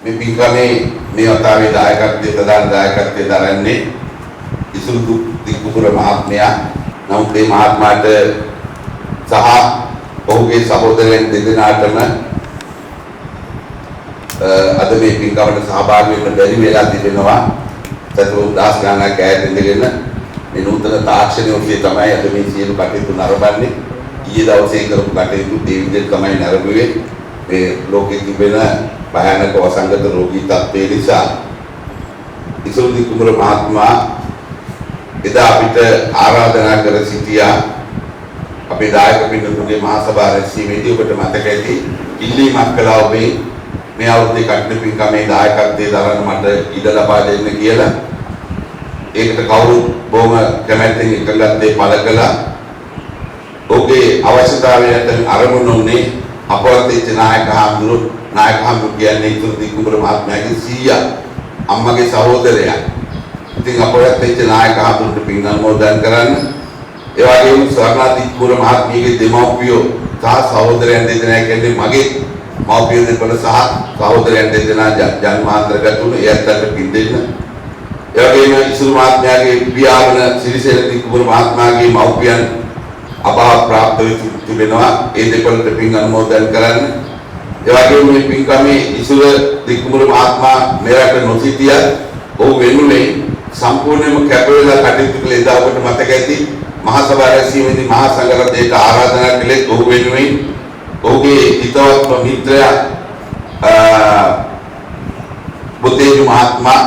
මේ පින්කමේ මේ වතාවේ දායකත්වයේ ප්‍රධාන දායකත්වයේ දරන්නේ ඉසුරු දික්කුපුර මහත්මයා. නමුත් මේ මහත්මයාට සහ ඔහුගේ සහෝදරයන් දෙදෙනාටම අද මේ පින්කමට සහභාගී වෙන්න බැරි වෙලා තිබෙනවා. සතුන් දාස් ගණනක් ඈත ඉඳගෙන මේ නූතන තාක්ෂණය ඔස්සේ තමයි අද මේ සියලු කටයුතු නරඹන්නේ. ඊයේ දවසේ කරපු කටයුතු ඒ විදිහට තමයි නරඹුවේ. මේ ලෝකෙ තිබෙන භයානක වසංගත රෝගී තත්ත්වය නිසා ඉසුරු දික්කුපුර මහත්මයා එදා අපිට ආරාධනා කර සිටියා. අපේ දායක පින්තුන්ගේ මහා සභාව රැස්වීමේදී ඔබට මතක ඇති ඉල්ලීමක් කළා ඔබේ මේ අවුරුද්දේ කටන පින්කමේ දායකත්වයේ දරන්න මට ඉඩ ලබා දෙන්න කියලා. ඒකට කවුරුත් බොහොම කැමැත්තෙන් එකඟත්වයේ පළ කළා. ඔහුගේ අවශ්‍යතාවයට අරමුණු උනේ අපවත් වෙච්ච නායක හාමුදුරු කියන්නේ ඉතුරු දික්කුපුර මහත්මයාගේ සීයා අම්මගේ සහෝදරයා. ඉතින් අපවත් වෙච්ච නායක හාමුදුරුට පින් අනුමෝදන් කරන්න. ඒ වගේම ස්වර්ණා දික්කුපුර මහත්මියගේ දෙමව්පියෝ සහ සහෝදරයන් දෙදෙනා කියන්නේ මගේ මව්පිය දෙපළ සහ සහෝදරයන් දෙදෙනා ජන්මාන්තරගත වුණු එයත්ට පින් දෙන්න. ඒ වගේම ඉසුරු මහත්මයාගේ පියාණන් සිරිසේන දික්කුපුර මහත්මයාගේ මව්පියන් අභාව ප්‍රාප්ත වෙනවා. ඒ දෙපළට පින් අනුමෝදන් කරන්න. ඒ වගේම මේ පින්කමේ ඉසුර දික්කුපුර මහත්මයා මෙරට නොසිටිය ඔහු වෙනුනේ සම්පූර්ණයෙන්ම කැප වෙලා කටයුතු කළ එදා ඔබට මතක ඇති මහා සභාව රැස්වීමේදී මහා සංඝරත්නයට ආරාධනා කළේ ඔහු වෙනුවෙන්. ඔහුගේ හිතවත්ම මිත්‍රයා බොතේජු මහත්මයා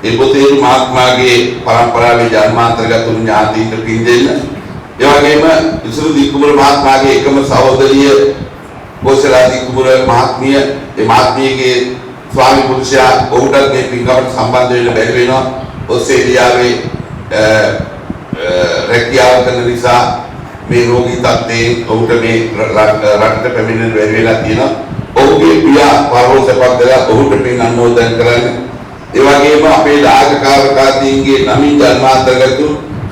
ඒ බොතේජු මහත්මයාගේ පරම්පරාවේ ජන්මාන්තරගත වුණු ඥාතීන්ට පින් දෙන්න. ඒ වගේම ඉසුරු දික්කුපුර මහත්මයාගේ එකම සහෝදරිය ගෝසලා දික්කුපුර මහත්මිය ඒ මහත්මියගේ ස්වාමි පුරුෂයා ඔහුටත් මේ පින්කමට සම්බන්ධ වෙන්න බැරි වෙනවා. ඔස්ට්‍රේලියාවේ රැකියාව කරන නිසා මේ රෝගී තත්ත්වයෙන් ඔහුට මේ රටට පැමිණෙන්න බැරි වෙලා තියෙනවා. ඔහුගේ පියා පරලෝකසපත් දලා ඔහුට පින් අනුමෝදන් කරන්න. ඒ වගේම අපේ දායකකාරකාදීන්ගේ නමින් ජන්මාන්තරගත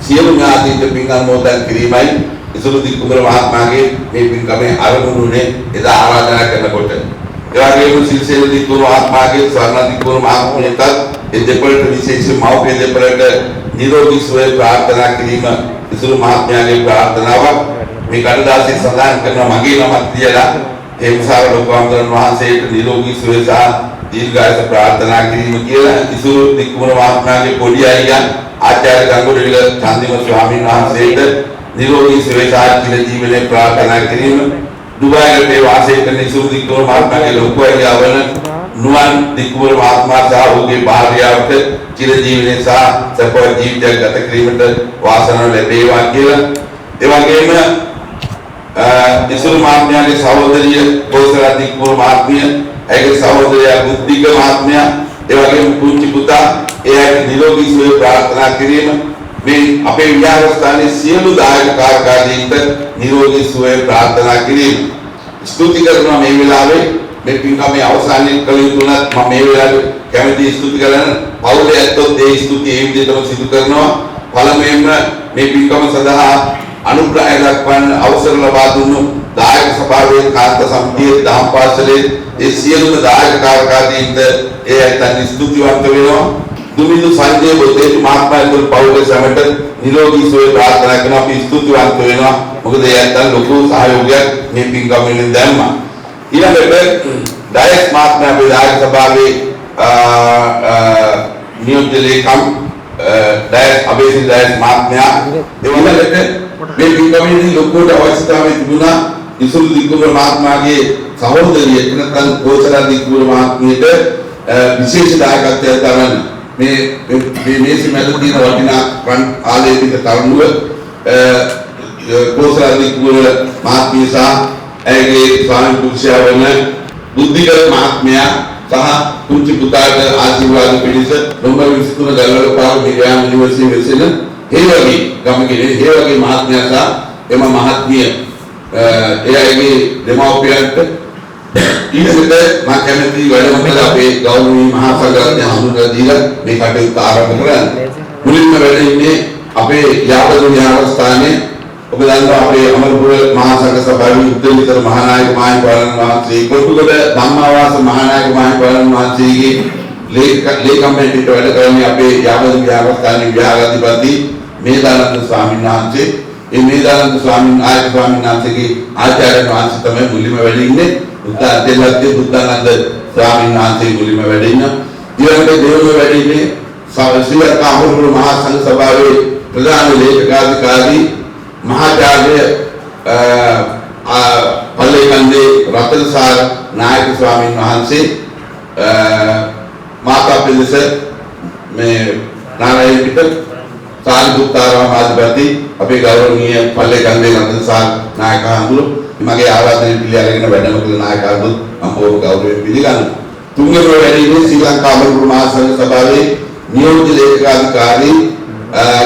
සියලු ඥාතීන්ට පින් අනුමෝදන් කිරීමයි ඉසුරු දික්කුපුර මහත්මයාගේ මේ පින්කමේ අරමුණුනේ එදා ආරාධනා කරනකොට. ඒ වගේම සිරිසේන දික්කුපුර මහත්මයාගේ ස්වර්ණ දික්කුපුර මහත්මියට ඒ දෙපළට විශේෂ මව්පිය දෙපළට නිරෝගී සුවය ප්‍රාර්ථනා කිරීම ඉසුරු මහත්මයාගේ ප්‍රාර්ථනාවක්. මේ කඩදාසිය සඳහන් කරනවා මගේ නමක් තියලා ඒ විසාර ලෝකවන්දන වහන්සේට නිරෝගී සුවය සහ දීර්ඝායස ප්‍රාර්ථනා කිරීම කියලා ඉසුරු දික්කුපුර මහත්මයාගේ පොඩි අයියා ආචාර්ය ගංගොඩවිල චන්දිම ස්වාමීන් වහන්සේට නිරෝගී සුවය සහ චිර ජීවනයේ ප්‍රාර්ථනා කිරීම. දුබායිලේ වාසය කරන ඉසුරු දික්කුපුර මහත්මයාගේ ලොකු අයියා වන නුවන් දික්කුපුර මහත්මයා සහ ඔහුගේ භාර්යාවට චිර ජීවනයේ සහ සපෝර් ජීවිතයක් ගත කිරීමට වාසනාව ලැබේවා කියලා. ඒ වගේම ඉසුරු මහත්මයාගේ සහෝදරිය ගෝසලා දික්කුපුර මහත්මිය, ඇගේ සහෝදරයා බුද්ධික මහත්මයා, ඒ වගේම පුංචි පුතා එයාට නිරෝගී සුවය ප්‍රාර්ථනා කිරීම. මේ අපේ විහාරස්ථානයේ සියලු දායක කාර්යකාරීන්ට නිරෝගී සුවය ප්‍රාර්ථනා කිරීම. ස්තුති කරනවා මේ වෙලාවේ මේ පින්කමේ අවසානයේ කළ යුතුනත් මම මේ වෙලාවේ කැමැති ස්තුති කරන පවුලේ ඇත්තොත් ඒ ස්තුති ඒ විදිහටම සිදු කරනවා. පළමුවෙන්ම මේ පින්කම සඳහා අනුග්‍රහය දක්වන්න අවසර ලබා දුන්නු දායක සභාවේ කාන්ත සමිතියේ දහම් පාසලේ ඒ සියලුම දායක කාර්යකාරීන්ට ඒ ඇත්තන් ස්තුතිවන්ත වෙනවා. දුමිඳු සංජය බොතේජු මහත්මයාගේ පවුලේ සමට නිරෝගී සුවය ප්‍රාර්ථනා කරන අපි ස්තුතිවන්ත වෙනවා. මොකද ඒ ඇත්තන් ලොකු සහයෝගයක් මේ පින්කමෙන් දැම්මා. ඊළඟට ඩයස් මහත්මයා අපේ දායක සභාවේ නියෝජ්‍ය ලේකම් ඩයස් අබේසිංහ ඩයස් මහත්මයා ඊළඟට මේ පින්කමේදී ලොකුවට අවශ්‍යතාවය තිබුණා ඉසුරු දිග්ගුම මහත්මයාගේ සහෝදරිය එතනකන් කෝසලා දිග්ගුම මහත්මියට විශේෂ දායකත්වයක් දරන මේ මේසි මැද තියෙන වටිනා රන් ආලේපිත තරුණුව කෝසලා දිග්ගුම මහත්මිය සහ ඇගේ ස්වාමි පුරුෂයා වන බුද්ධික මහත්මයා සහ කුංචි පුතාට ආශිර්වාද පිණිස නොම්බර 23 ගල්වල පාර විද්‍යාල යුනිවර්සිටි වෙසෙන හේවගේ ගමගේ හේවගේ මහත්මයා සහ එම මහත්මිය එයාගේ දෙමව්පියන්ට ඊළඟට මම කැමති වැඩම කළ අපේ ගෞරවනීය මහා සංඝරත්නය හඳුන්වලා දීලා මේ කටයුත්ත ආරම්භ කරන්න. මුලින්ම වැඩ ඉන්නේ අපේ යාවද විහාරස්ථානයේ ඔබ දන්නවා අපේ අමරපුර මහා සංඝ සභාවේ උත්තරීතර මහානායක මහින්පාලන වහන්සේ කොටුගොඩ ධම්මාවාස මහානායක මහින්පාලන වහන්සේගේ ලේකම් හැටියට වැඩ කරන්නේ අපේ යාවද විහාරස්ථානයේ විහාරාධිපති මේදානන්ද ස්වාමීන් වහන්සේ. මේ මේදානන්ද ස්වාමීන් වහන්සේගේ ආචාර්යයන් වහන්සේ තමයි මුලින්ම වැඩ ඉන්නේ. උත්තරදෙලත්තේ බුද්ධානන්ද ස්වාමීන් වහන්සේ මුලින්ම වැඩ ඉන්න. ඊළඟට දෙවොම වැඩ ඉන්නේ ශ්‍රී ලංකා අමරපුර මහා සංඝ සභාවේ ප්‍රධාන ලේකකාධිකාරී මහාචාර්ය පල්ලේකන්දේ රතනසාර නායක ස්වාමීන් වහන්සේ මාතා පිළිස මේ නාරායන පිට සාරිපුත්තාරාම අධිපති අපේ ගෞරවනීය පල්ලේකන්දේ රතනසාර නායක හඳුරු මගේ ආරාධනය පිළි අරගෙන වැඩම කළ නායකවරුත් මම බොහොම ගෞරවයෙන් පිළිගන්නවා. තුන්වෙනි වැඩේදී ශ්‍රී ලංකා අමරපුර මහා සංඝ සභාවේ නියෝජ්‍ය ලේකකාධිකාරී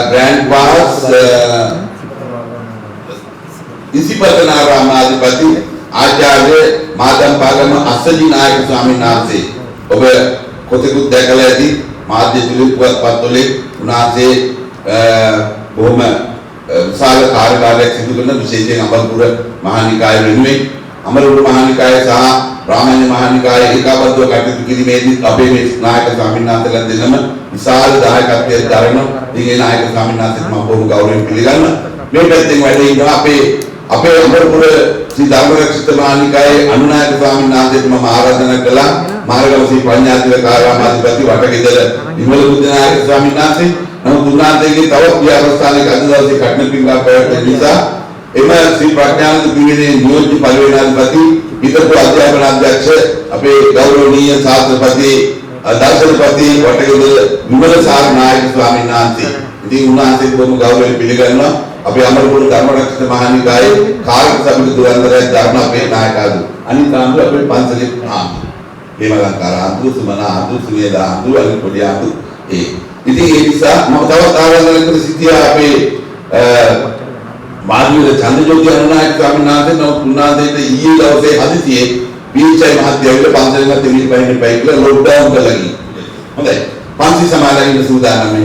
ග්‍රෑන්ඩ් පාස් ඉසිපතනාරාම අධිපති ආචාර්ය මාදම්පාගම අස්සජි නායක ස්වාමීන් වහන්සේ ඔබ කොතෙකුත් දැකලා ඇති මාධ්‍ය තුලින්පත්වලේ උන්වහන්සේ බොහොම විශාල කාර්යභාරයක් සිදු කරන විශේෂයෙන් අමරපුර මහානිකාය වෙනුවෙන් අමරපුර මහානිකාය සහ රාමඤ්ඤ මහානිකාය ඒකාබද්ධව කටයුතු කිරීමේදී අපේ මේ නායක ස්වාමීන් වහන්සේලා දෙනම විශාල දායකත්වයක් දරන මේ නායක ස්වාමීන් වහන්සේට මම බොහොම ගෞරවයෙන් පිළිගන්නවා. මේ පැත්තෙන් වැඩ ඉන්නවා අපේ අමරපුර ශ්‍රී ධර්මරක්ෂිත මහානිකායේ අනුනායක ස්වාමීන් වහන්සේට මම ආරාධනා කළා. මාර්ගම ශ්‍රී පඤ්ඤාතිලක ආරාමාධිපති වටගෙදර විමල බුද්ධනායක ස්වාමීන් වහන්සේ නමුත් උන්වහන්සේගේ තවත් විහාරස්ථානයක අද දවසේ කටන පින්කම් පැවැත්වෙන නිසා එම ශ්‍රී ප්‍රඥානන්ද පිරිවෙනේ නියෝජ්‍ය පරිවේනාධිපති හිතපු අධ්‍යාපන අධ්‍යක්ෂ අපේ ගෞරවනීය ශාස්ත්‍රපති දර්ශනපති වටගෙදර විමල සාර නායක ස්වාමීන් වහන්සේ ඉතින් උන්වහන්සේට බොහොම ගෞරවයෙන් පිළිගන්නවා. අපේ අමරපුර ධර්මරක්ෂිත මහානිකායේ කාර්ය සමිති දුරන්තරය ධර්ම අපේ නායකයන් අනිත් ආන්දු අපේ පන්සලේ ආන්දු හේමලංකාර ආන්දු සුමනා ආන්දු සුවේදා ආන්දු අනිත් පොඩි ආන්දු ඉතින් ඒ නිසා මම තවත් ආරාධනා කර සිටියා අපේ මාධ්‍යවල චන්ද්‍රජෝති අනුනායක ස්වාමීන් වහන්සේ උන්වහන්සේට ඊයේ දවසේ හදිසියේ පීචයි මහත්මයාගේ පන්සලෙන් දෙවිලි පහින් පයි කියලා ලොක්ඩවුන් කළා කි. හොඳයි. පන්සි සමාදන් සූදානම්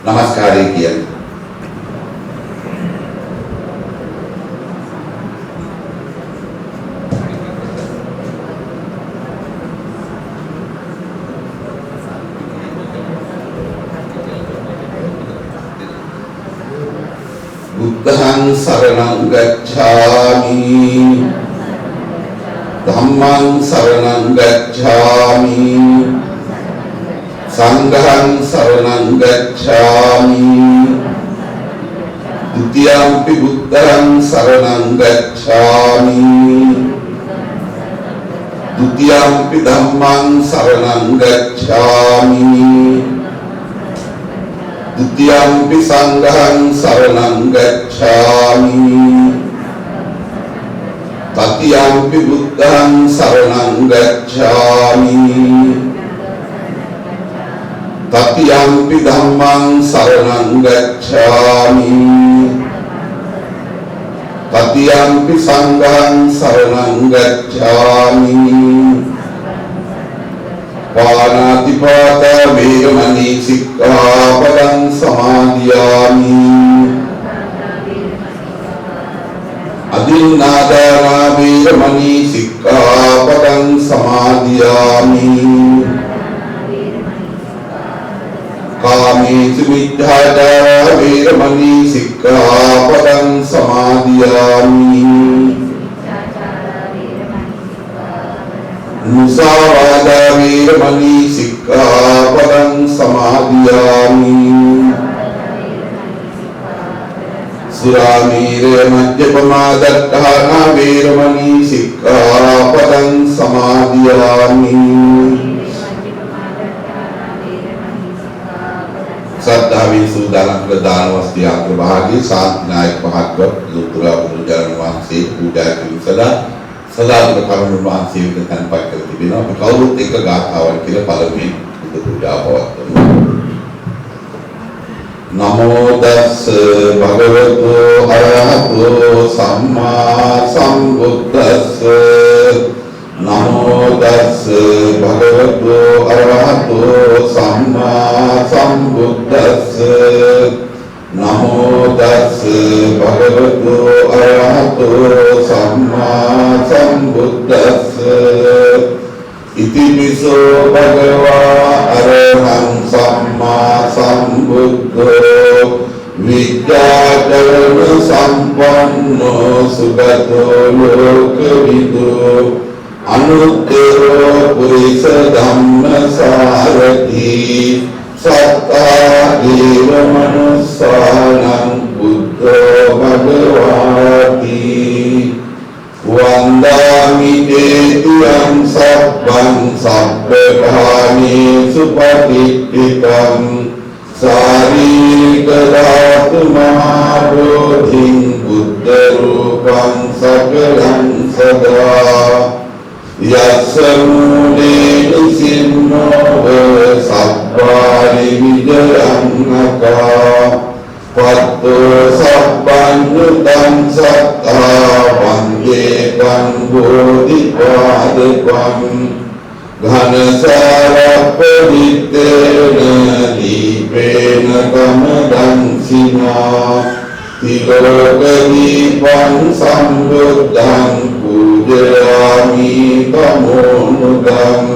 නමස්කාරය කියන්නේ. බුද්ධං සරණං ගච්ඡාමි ධම්මං සරණං ගච්ඡාමි සංඝං සරණං ගච්ඡාමි ဒ ුතියම්පි බුද්ධං සරණං ගච්ඡාමි ဒ ුතියම්පි ධම්මං සරණං ගච්ඡාමි द्वितीयंपि संघं शरणं गच्छामि तृतीयंपि बुद्धं शरणं गच्छामि तृतीयंपि धम्मं शरणं गच्छामि तृतीयंपि संघं शरणं गच्छामि पाणातिपाता वेरमणि सिक्खापदं समादियामि अदिन्नादाना वेरमणि सिक्खापदं समादियामि कामेषु मिथ्याचार वेरमणि सिक्खापदं समादियामि මුසාවාදා වේරමණී සික්ඛාපදං සමාදියාමි සුරාමේරය මජ්ජපමා දත්තානා වේරමණී සික්ඛාපදං සමාදියාමි සද්ධාවේ සූදානම් කළ දාන වස්තු අග්‍රභාගී ශාන්තිනායක මහත්වත් ලෝතුරා බුදුරජාණන් වහන්සේ පූජා කිරීම සදාතන කරුණ වහන්සේ වෙත තන්පත් කර තිබෙනවා. අපි කවුරුත් එක ගාථාවක් කියලා පළමුවෙන් බුදු පූජා පවත්වමු. නමෝ තස්ස භගවතු අරහතෝ සම්මා සම්බුද්දස්ස නමෝ තස්ස භගවතු අරහතෝ සම්මා සම්බුද්දස්ස නමෝ තස්ස භගවතු අරහතෝ සම්මා සම්බුද්දස්ස ඉතිපිසෝ භගවා අරහං සම්මා සම්බුද්ධෝ විද්‍යාචරණ සම්පන්නෝ සුගතෝ ලෝකවිදෝ අනුත්තරෝ පුරිස ධම්ම සාරථි සත්තා දේව මනුස්සානං බුද්ධෝ භගවාති වන්දාමි දේතියං සබ්බං සබ්බකාමේසු පටිච්චිකං සාරීරික ධාතු මහා බෝධිං බුද්ධ රූපං සකලං සදා යස්ස මූලේන සින්නෝව සබ්බාරි විජයං පත්තෝ සබ්බඤ්ඤුතං සත්තා වන්දේකං බෝධිපාදකං ඝනසාරප්පවිත්තේන දීපේන කමදං සිනා තිලෝකදීපං සම්බුද්ධං පූජයාමි තමෝනුදං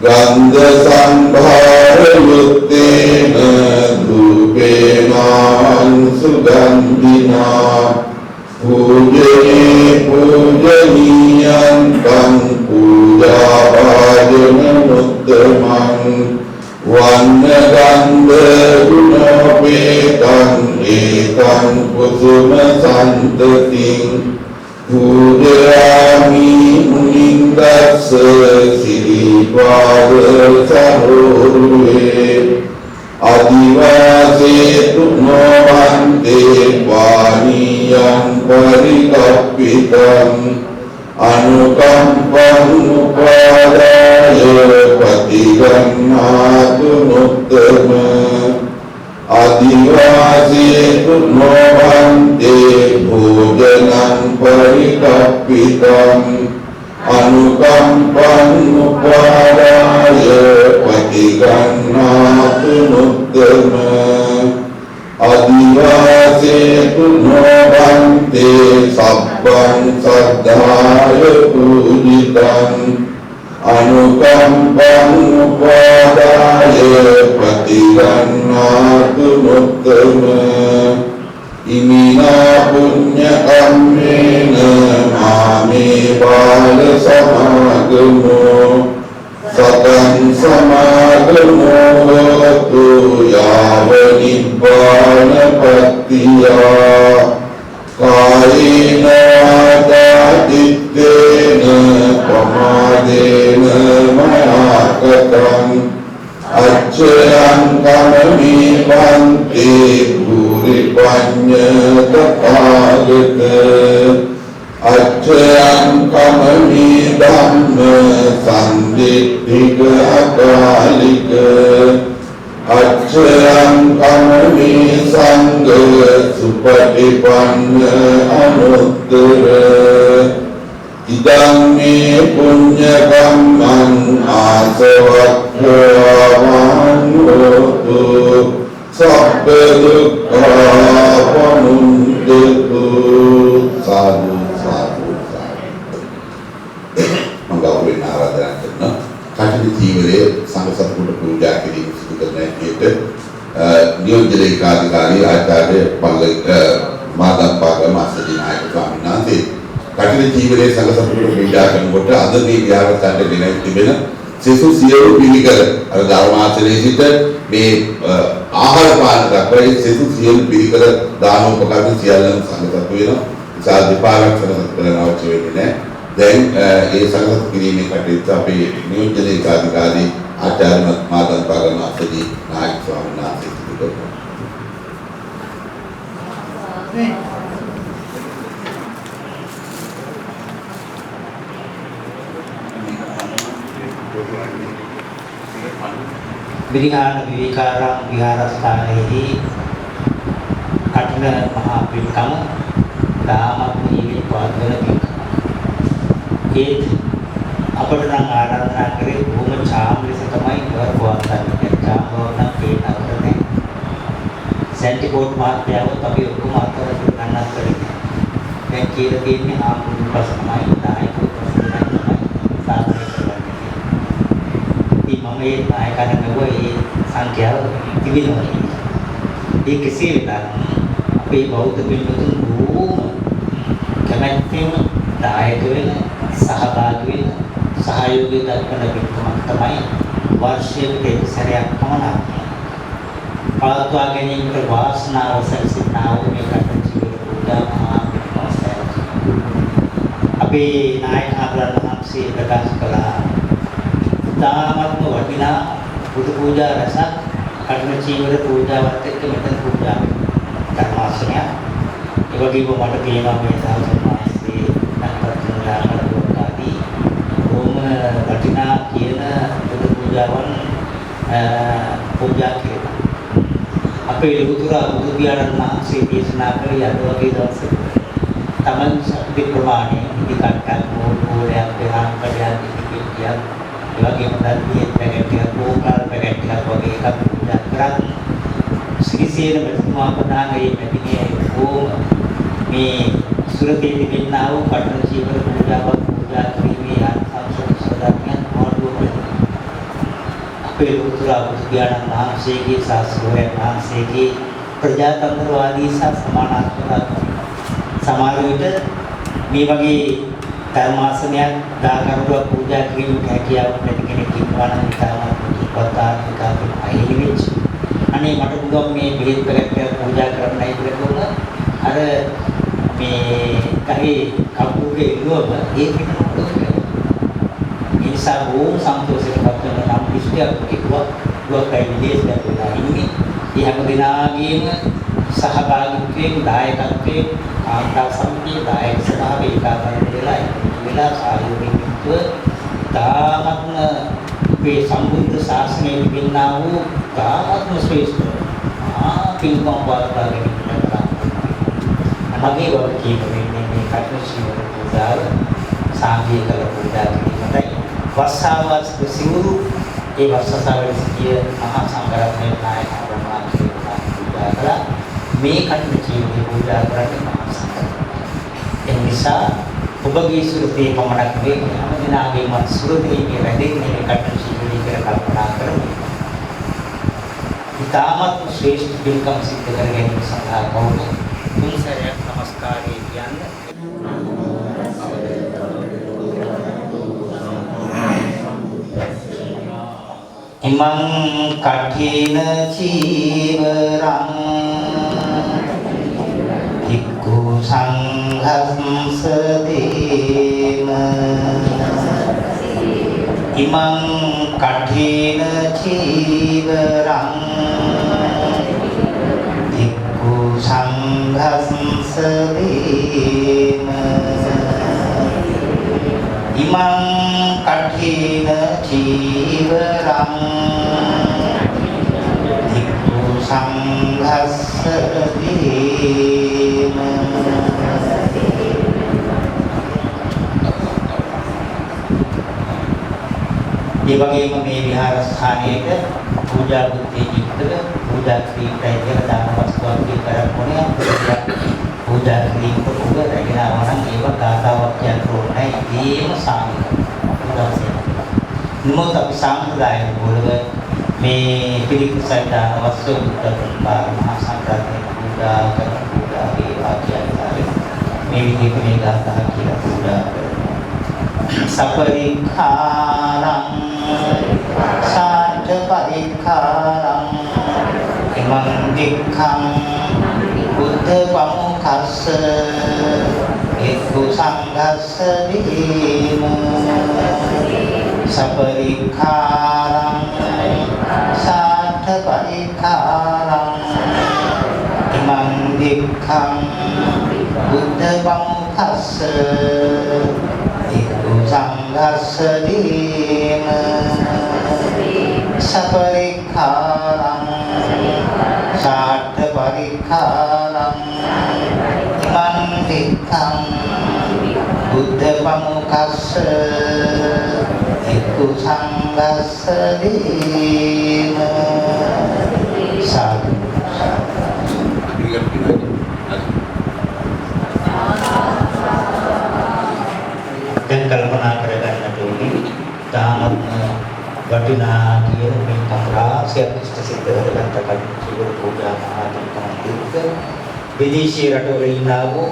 ගන්ධ සම්භාර යුත්තේන ධූපේනාං සුගන්ධිනා පූජනේ පූජනීයං කං පූජාභාජන මුත්තමං වන්න ගන්ධ ගුණෝපේතං ඒකං කුසුම සන්තතිං පූජයාමි මුනින්දස්ස සිරිපාද සරෝරුවේ අදිවාසේතු නොවන්තේ පානීයං පරිකප්පිතං අනුකම්පං උපාදාය පතිගන්නාතු මුත්තම අදිවාසේතු නොවන්තේ භෝජනං පරිකප්පිතං අනුකම්පං උපාදාය පතිගන්නාතු මුත්තම අදිවාසේතු නොවන්තේ සබ්බං සද්ධාය පූජිතං අනුකම්පං උපාදාය පතිගන්නාතු මුත්තම ඉමිනා පුඤ්ඤ කම්මේන මාමේ බාල සමාගමෝ සතං සමාගමෝ තු යාව නිබ්බාන පත්තියා කායේන වාචාදිත්තේන ප්‍රමාදේන මයාකතං අච්චයං කමමේ පන්තේ භූරි පඤ්ඤ තථාගත අච්චයං කමමේ ධම්ම සම්දිත්තික අකාලික අච්චයං කමමේ සංඝ සුපටිපන්න අනුත්තර ඉදං මේ පුඤ්ඤ කම්මං ආසවක්ඛ්‍යාවං හෝතු සබ්බ දුක්ඛාපමුඤ්චතු සාදු සාදු මංගලයෙන් ආරාධනා කරන කටයුතු ජීවිතයේ සංඝ සතුට පූජා කිරීම සිදු කරන හැටියට නියෝජ්‍ය ලේකාධිකාරී ආචාර්ය පල්ලේ මාදම්පාගම අස්සජි නායක ස්වාමීන් වහන්සේ කටින ජීවනයේ සංගසතුට පූජා කරනකොට අද මේ විහාරස්ථානට ගෙන තිබෙන සෙසු සියලු පිළිකර අර ධර්මාසනයේ සිට මේ ආහාර පාන දක්වා සෙසු සියලු පිළිකර දානෝපකරණ සියල්ලම සංගත වෙනවා. ඉතින් දෙපාරක් සංගත කරන අවශ්‍ය වෙන්නේ නැහැ. දැන් ඒ සංගත කිරීමේ කටයුත්ත අපේ නියෝජ්‍ය ලේකාධිකාරී ආචාර්ය මාදන් පාගමාසදී නායක ස්වාමීන් වහන්සේ සිදු කරනවා. විහාර විකාරම් විහාරස්ථානයේදී කඨින මහා පින්කම දාමත් නීවි පාදවල පින්කම. ඒත් අපට නම් ආරාධනා කරේ බොහොම ඡාම් ලෙස තමයි ඉවර පවත්වන්නේ. ඡාම් වුණා කියලා නැහැ. සෙන්ටිකෝට් මාත්‍යාවත් අපි ඔක්කොම අතරට ගන්නත් කරේ. දැන් කියලා තියෙන්නේ ආමුණු ප්‍රශ්නමයි නායකව ප්‍රශ්නමයි තමයි සාකච්ඡා කරන්නේ. ඉතින් මම ඒ නායකයන් ගාවේ සංඛ්‍යාව තිබෙනවා. ඒ කෙසේ වෙතත් අපේ බෞද්ධ පින්වතුන් බොහොම කැමැත්තෙන් දායක වෙන සහභාගී වෙන සහයෝගය දක්වන පින්කමක් තමයි වර්ෂයකට එක සැරයක් පමණ පවත්වා ගැනීමට වාසනාව සැලසෙනා වූ මේ කටයුතු ජීවිත පූජා මහා පින්කමයි. අපේ නායක ආරණ වහන්සේ ප්‍රකාශ කළා දාමත්ම වටිනා බුදු පූජා රසක් කඨින චීවර පූජාවත් එක්ක මෙතන පූජා ධර්මාසනය. ඒ වගේම මට තියෙනවා මේ සාසන මාසේ නැත්නම් ආදී ඕම වටිනා කියන බුදු පූජාවන් පූජා කරනවා. අපේ ලුතුරා බුදු පියාණන් වහන්සේ දේශනා කළ යද වගේ දවසක තමන් ශක්ති ප්‍රමාණය ඉදිකට්ටක් මොහොතයක් දෙහාන් කඩයක් ඉදිකියක් වගේම දල්පියෙත් පැකට්ටියක් ඕකාල් පැකට්ටියක් වගේ එකක් පූජා කරා. සිරිසේන මෙතුමා ප්‍රධානයේ පැතිනේ ඕම මේ සුරතේ තිබෙනා වූ කඨින ජීවන පූජාවක් පූජා කිරීමේ අන්සංසක සදාඥයන් මොහොතේ අපේ උතුරා බුදුගානන් වහන්සේගේ ශාස්ත්‍රෝයන් වහන්සේගේ ප්‍රජාතන්ත්‍රවාදී සහ සමානාත්මක සමාජ විට මේ වගේ ධර්මාසනයක් දාකරුවා පූජා කිරීමට හැකියාවක් නැති කෙනෙක් ඉන්නවා නම් තමයි පතාර්ථිකාවෙන් අයිලි වෙච්ච. අනේ මට පුළුවන් මේ බෙහෙත් පැකට් පූජා කරන්නයි කියලා අර මේ කහේ කපුගේ ඉලුවම ඒක නෝඩ නිසා බොහොම සන්තෝෂයටපත් වෙන නම් ඉෂ්ටයක් කිව්වා දුවකයි විදේශයට ගියා ඉන්නේ. ඒ හැම දිනාගේම සහභාගීත්වයෙන් දායකත්වයෙන් ආන්තා සමිතිය දායක සභාව ඒකාකාරී වෙලා සායෝගිකව තාමත්ම මේ සම්බුද්ධ ශාසනයේ තිබෙනා වූ තාමත්ම ශ්‍රේෂ්ඨ පින්කම් වාර්තාගෙන ඉන්නවා. මගේ වගේ කියන්නේ මේ කටයුතු සිවුර පූජාව සාංගික පූජා කිරීමටයි වස්සාවස් සිවුරු ඒ වස්සාවල සිටිය මහා සංඝරත්නයේ නායක ප්‍රමාණික පූජා කළා. මේ කටයුතු ජීවිතේ පූජා කරන්නේ මහා සංඝරත්නය. ඒ නිසා ඔබගේ සුරතේ පමණක් නෙවෙයි හැම දිනාගේම සුරතේ මේ රැඳෙන්නේ මේ කටයුතු ජීවිතේ කියලා කල්පනා කරමු. ඊටමත් ශ්‍රේෂ්ඨ පින්කම් සිද්ධ කර ගැනීම සඳහා කවුරුත් තුන්සරයක් නමස්කාරය කියන්නේ. ඉමං කඨින චීවරං ඉක්ඛු සංඝස්ස දේම ඉමං කඨින චීවරං ඉක්ඛු සංඝස්ස දේම ඉමං කඨින චීවරං ඉක්ඛු සංඝස්ස දේම. ඒ වගේම මේ විහාරස්ථානයේ පූජා බුද්ධි චිත්තක පූජා ක්‍රීඩයි කියලා දාන වස්තුවක් කරන්නේ පූජා ක්‍රීඩ පොත රැගෙන ආවනම් ඒව ගාතාවක් කියන්න ඕනේ. ඒම සාමික උදාසය. නමුත් අපි සාම්ප්‍රදායික වල මේ පිළිකුසයි දාන වස්තු දුක්ඛ මහා සංඝරත්නය පූජා කරන පූජා වේ වාක්‍යයන්තරේ මේ විදිහට මේ ගාථා කියලා පුරා සපරිඛාරං සාඨ පරිඛාරං ඉමං දික්ඛං බුද්ධ පමුඛස්ස එක්ඛු සංඝස්ස දීම සපරිඛාරං සාඨ පරිඛාරං ඉමං දික්ඛං බුද්ධ පමුඛස්ස එක්ඛු සංඝස්ස දීම සපරිඛාරං සාඨ පරිඛාරං ඉමං දික්ඛං බුද්ධ පමුඛස්ස එක්ඛු සංඝස්ස දීම සාදු දැන් කල්පනා කරගන්නට ඕනේ තාමත් වටිනා කියන මේ තත්රාසියක් ඉෂ්ට සිද්ධ කරගත්ත කල්පිත පූජා මහාතන්කමන්තික විදේශී රටවල ඉන්නා වූ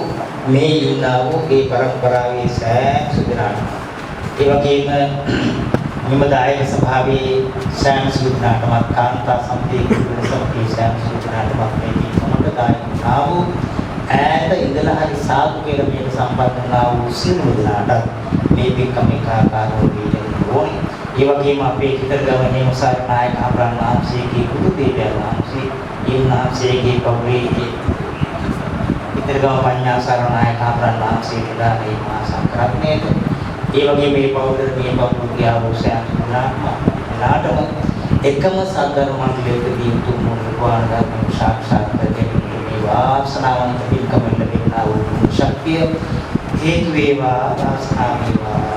මේ ඉන්නා වූ ඒ පරම්පරාවේ සෑම සුදනාට ඒ වගේම මෙම දායක සභාවේ සෑම සුදනාටමත් කාන්තා සමිතියේ සමිතිය සෑම සුදනාටමත් මේ සමග දායක වූ ඈත ඉඳලා හරි සාදු කියලා මේක සම්බන්ධ වුණා වූ සියලු දෙනාට මේ පින්කම ඒකාකාරව දීලා ඕනේ. ඒ වගේම අපේ හිතරගමනේ මොසාර නායක හම්බරන් වහන්සේගේ කුඩු දේවයන් වහන්සේ ඒ වහන්සේගේ පවුලේ හිතරගම පඤ්ඤාසාර නායක හම්බරන් වහන්සේලා මේ මහා සංඝරත්නයේට ඒ වගේම මේ පවුලේ මේ පවුලේ ආවෝසයන් නාටම එකම සාධාරණ මණ්ඩලයකදී උතුම් මොනවාද සාක්ෂාත් කරගෙන වාසනාවන්ත පින්කම ලැබෙනා වූ ශක්තිය හේතු වේවා වාසනාව වේවා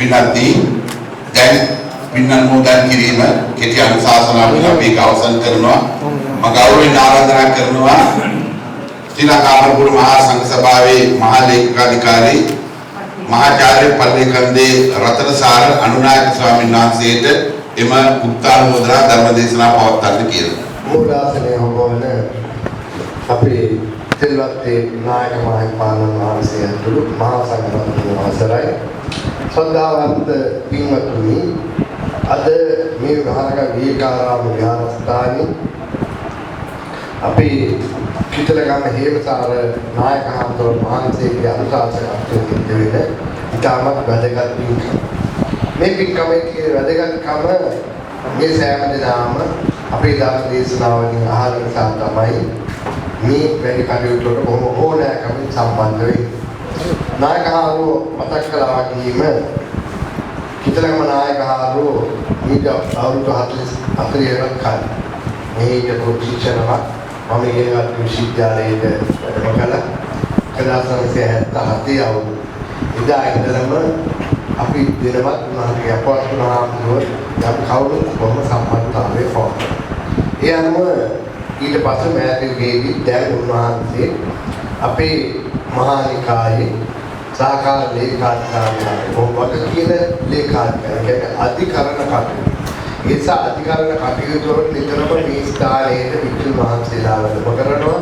පින්වත්නි දැන් පින්නන් මොදන් කිරීම කෙටි අනුශාසනාවක් අපි අවසන් කරනවා මම ගෞරවයෙන් ආරාධනා කරනවා ශ්‍රී ලංකාපුර මහා සංඝ සභාවේ මහා ලේකකාධිකාරී මහාචාර්ය පල්ලේකන්දේ රතනසාර අනුනායක ස්වාමීන් වහන්සේට එම උත්තරෝදනා ධර්ම දේශනා පවත්වන්න කියලා. මූලාසනයේ හොබවන අපේ තෙල්වත්තේ නායක මහින්පාණන් වහන්සේ ඇතුළු මහා සංඝරත්නයේ අවසරයි ශ්‍රද්ධාවන්ත පින්වත්නි අද මේ විහාරක විහාරාම විහාරස්ථානයේ අපේ කිතලගම හේමසාර නායක හඳුන් වහන්සේගේ අනුශාසනාවෙන් දෙවෙන ඉතාමත් වැදගත් පින්කම. මේ පින්කමේ වැදගත්කම මේ සෑම දිනම අපේ ධර්ම දේශනාවලින් අහන නිසා තමයි මේ වැඩි කටයුතු වලට බොහොම ඕනෑකමින් සම්බන්ධ වෙන්නේ. නායකහරු මතක් කළා වගේම කිතලගම නායකහරු ඊට අවුරුදු 44ක් කලින් මේක ප්‍රතිශතයක් මම ඉගෙනගත් විශ්වවිද්‍යාලයේ වැඩම කළා. 1977 අවුරුදු එදා ඉඳලම අපි දිනවත් උනාගේ අපවත් වුණාම යම් කවුරුත් කොහොම සම්බන්ධතාවයේ ෆෝන්. ඒ අනුව ඊට පස්සේ මෑතකදී දැන් උන්වහන්සේ අපේ මහා නිකායේ සාකාර ලේකාධිකාරිය කොහොමද කියන ලේකාධිකාරිය අධිකරණ කටයුතු. ඒ නිසා අධිකරණ කටයුතු වල නිතරම මේ ස්ථානයේ වික්ෂුන් වහන්සේලා වැඩම කරනවා.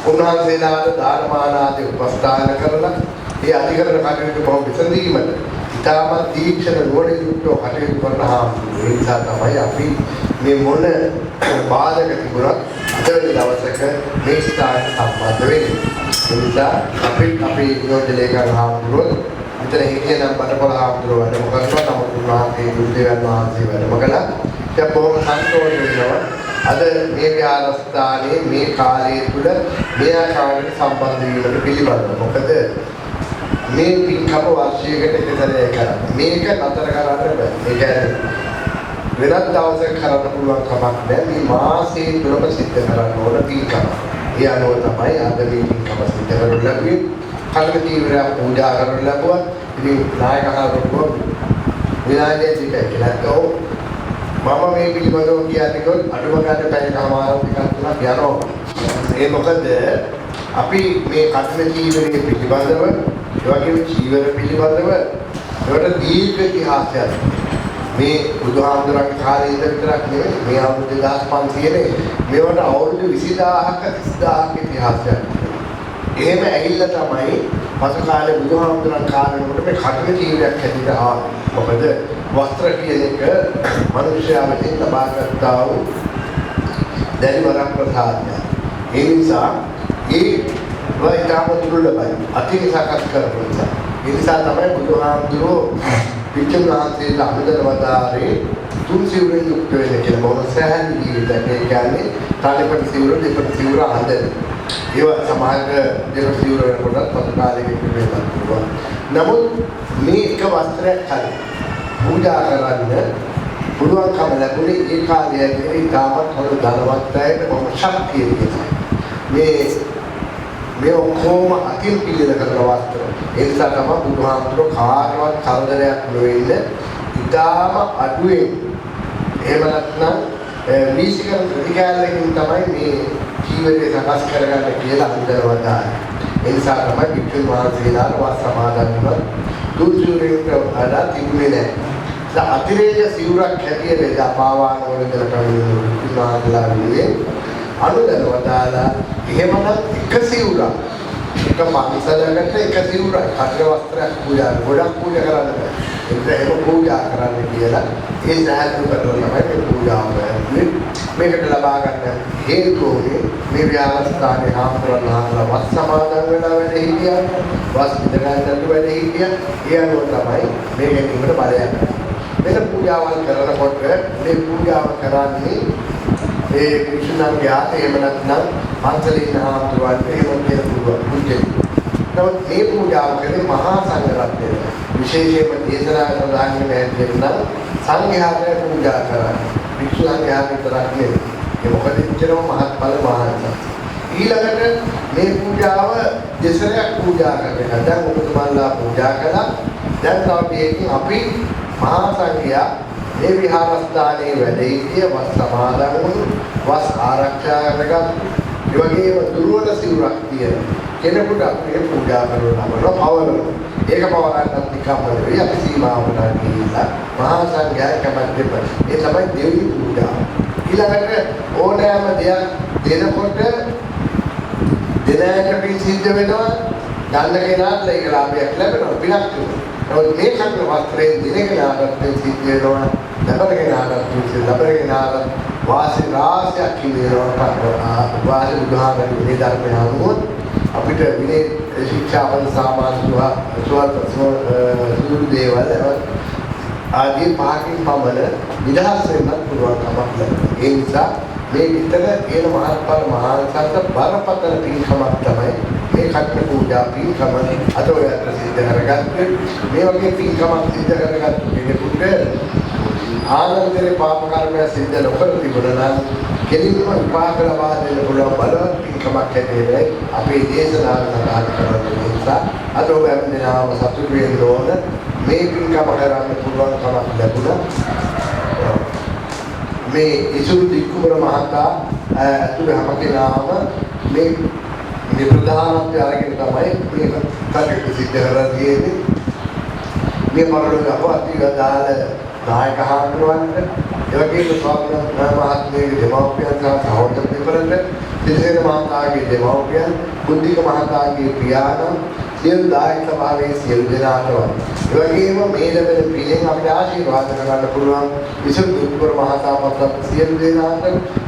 උන්වහන්සේලාට දානමාන ආදී උපස්ථාන කරලා ඒ අධිකරණ කටයුතු බොහොම විසඳීමට ඉතාමත් තීක්ෂණ නුවණින් යුක්තව කටයුතු කරනවා. ඒ නිසා තමයි අපි මේ මොන බාධක තිබුණත් අද දවසක මේ ස්ථානයට සම්බන්ධ වෙන්නේ. ඒ නිසා අපි නියෝජනයකන් හාමුදුරුවෝ විතර හිටිය නම් බඩපොළ හාමුදුරුවෝ වැඩම කරනවා. නමුත් උන්වහන්සේ බුද්ධයන් වහන්සේ වැඩම කළා. ඒක බොහොම සන්තෝෂ වෙනවා. අද මේ විහාරස්ථානයේ මේ කාලය තුළ මේ ආකාරයට සම්බන්ධ වීමට පිළිබඳව. මොකද මේ පින්කම වර්ෂයකට එකතරේ කරන්නේ. මේක නතර කරන්න බෑ. ඒ කියන්නේ වෙනත් දවසක කරන්න පුළුවන් කමක් නැහැ. මේ මාසයේ තුලම සිද්ධ කරන්න ඕන පින්කම. ඒ අනුව තමයි අද මේ පින්කම සිද්ධ කරන්න ලැබුවේ. කල්ප තීව්‍රය පූජා කරන්න ලැබුවා. ඉතින් නායකහරුවෝ විනාඩිය දෙකයි කියලා මම මේ පිළිබඳව කියන්නේ කොහොමද අඩුම ගන්න පැයකමාරක් ටිකක් තුනක් යනවා. ඒ මොකද අපි මේ කටන ජීවනයේ පිළිබඳව ඒ වගේම ජීවන පිළිබඳව ඒකට දීර්ඝ ඉතිහාසයක් මේ බුදුහාමුදුරන්ගේ කාලේ ඉඳන් විතරක් නෙවෙයි මේ අවුරුදු 2500 නේ මේවට අවුරුදු 20000ක 30000ක ඉතිහාසයක්. එහෙම ඇහිල්ලා තමයි පසු කාලේ බුදුහාමුදුරන් කාලෙකට මේ කටන ජීවිතයක් හැදිලා ආවේ. මොකද වස්ත්‍ර කියන එක මනුෂ්‍යයා විසින් ලබාගත්තා වූ දැඩි වරක් ප්‍රසාදය. ඒ නිසා ඒ වයිතාම දුර්ලභයි. අතිවිසකස් කරපු නිසා. ඒ නිසා තමයි බුදුහාමුදුරෝ වික්ෂුන් වහන්සේලා අනුදැන වදාරේ තුන් සිවුරෙන් යුක්ත වෙන කියලා. මොන සෑහන් ජීවිතයක්. ඒ කියන්නේ තාලෙපට සිවුර දෙපට සිවුර හඳන. ඒවා සමාජ දෙපට සිවුර වෙනකොට පසු කාලෙක වෙනවා. නමුත් මේ එක වස්ත්‍රයක් හරි පූජා කරන්න පුළුවන්කම ලැබුණේ ඒ කාලයේදී තාමත් හොඳ ධනවත් අයට බොහොම ශක්තිය තියෙනවා. මේ ඔක්කොම අතින් පිළිල කරන වස්ත්‍ර. ඒ නිසා තමයි බුදුහාමුදුරුවෝ කාටවත් කරදරයක් නොවෙන්න ඉතාම අඩුවෙන් එහෙම නැත්නම් වීසිකර ප්‍රතිකාරයෙන් තමයි මේ ජීවිතය සකස් කරගන්න කියලා අන්දරවදා. ඒ නිසා තමයි වික්ෂුන් වහන්සේලාට වස් සමාදන් වුණා. දුර්ජුරේට වඩා තිබුණේ නැහැ. අතිරේක සිවුරක් හැටියට එදා පාවාන වලදලා කවුරුන්වහන්සේලා වියේ අනුදැනවදාලා එහෙමනම් එක සිවුරක් එක පන්සලකට එක සිවුරක් කටර වස්ත්‍රයක් පූජා ගොඩක් පූජා කරන්න බෑ. ඒක එහෙම පූජා කරන්න කියලා ඒ සාහතු කරලා තමයි මේ පූජාව කරන්නේ. මේකට ලබා ගන්න හේතුෝනේ මේ විහාරස්ථානයේ හාමුදුරන්වහන්සේලා වස් සමාදන් වෙලා වැඩ හිටියා. වස් ඉදගන්නට වැඩ හිටියා. ඒ අනුව තමයි මේ ගැනීමට බලයක්. මෙන්න පූජාවල් කරනකොට මේ පූජාව කරන්නේ ඒ වික්ෂුණන්ගේ ආතේ එහෙම නැත්නම් පන්සලේ හාමුදුරුවන්ට එහෙම කියන පුජ්‍යලි. නමුත් මේ පූජාව කරේ මහා සංඝරත්නය. විශේෂයෙන්ම දේශනා සඳහන් වෙන සංඝයාට පූජා කරන්නේ. වික්ෂුණන්ගේ ආතේ විතරක් නෙවෙයි. ඒ මොකද ඉච්චරම මහත්ඵල මහානසත්. ඊළඟට මේ පූජාව දෙසරයක් පූජා කරනවා. දැන් ඔබතුමාලා පූජා කළා. දැන් තව අපි මහා සංඝයා මේ විහාරස්ථානයේ වැඩ සිටිය වස් සමාදන් වුණු වස් ආරක්ෂා කරගත් ඒ වගේම දුර්වල සිවුරක් තියෙන කෙනෙකුට අපි පූජා කරනවා පවරනවා. ඒක පවරන්නත් නිකම්ම නෙවෙයි අපි සීමාවකට ගිහිල්ලා මහා සංඝයා කැමැත් දෙපළ. ඒ තමයි දෙවි පූජාව. ඊළඟට ඕනෑම දෙයක් දෙනකොට දෙනයට පින් සිද්ධ වෙනවා. ගන්න කෙනාට ඒක ලාභයක් ලැබෙනවා. පිනක් වෙනවා. නමුත් මේ කර්ම වස්ත්‍රයෙන් දිනකලාට සිද්ධ වෙනවා. ලබරගෙනාල වාසි රාශියක් කියනවා. වාසි උදාහරණ මේ ධර්මය අනුව අපිට විනය ශික්ෂාපද සාමාජික සුළු දේවල් ආදී පහකින් පමණ නිදහස් වෙන්නත් පුළුවන් කමක් ලැබෙනවා. ඒ නිසා මේ විතර කියන මහත්ඵල මහානසත් බරපතල පින්කමක් තමයි මේ කටන පූජා පින්කම අද ඔයත් සිද්ධ කරගත්තේ. මේ වගේ පින්කමක් සිද්ධ කරගත්තු කෙනෙකුට ආනන්දේ පාප කර්මය සිද්ධ නොකර තිබුණා නම් කෙලින්ම විපාක ලබා දෙන්න පුළුවන් බලවත් පින්කමක් හැටියට අපේ දේශනාව සඳහන් කරන නිසා අද ඔබ හැමදෙනාම සතුටු වෙන්න ඕන මේ පින්කම කරන්න පුළුවන් කමක් ලැබුණා. මේ ඉසුරු දික්කුමර මහතා ඇතුළේ හැම කෙනාම මේ ප්‍රධානත්වය අරගෙන තමයි මේ කටයුතු සිද්ධ කරලා තියෙන්නේ. මේ මරණ අපවාදී ගදාල නායක හාමුදුරුවන්ට ඒ වගේම ස්වාමීන් මහත්මයාගේ දෙමව්පියන් සහ සහෝදර දෙපළට දිලිසේන මහතාගේ දෙමව්පියන් බුද්ධික මහතාගේ පියාණන් සියලු දායක සභාවේ සියලු දෙනාටම ඒ වගේම මේ ලැබෙන පිළිෙන් අපිට ආශිර්වාද කරගන්න පුළුවන් විසුද්ධ දුක්කර මහතා පත් සියලු දෙනාට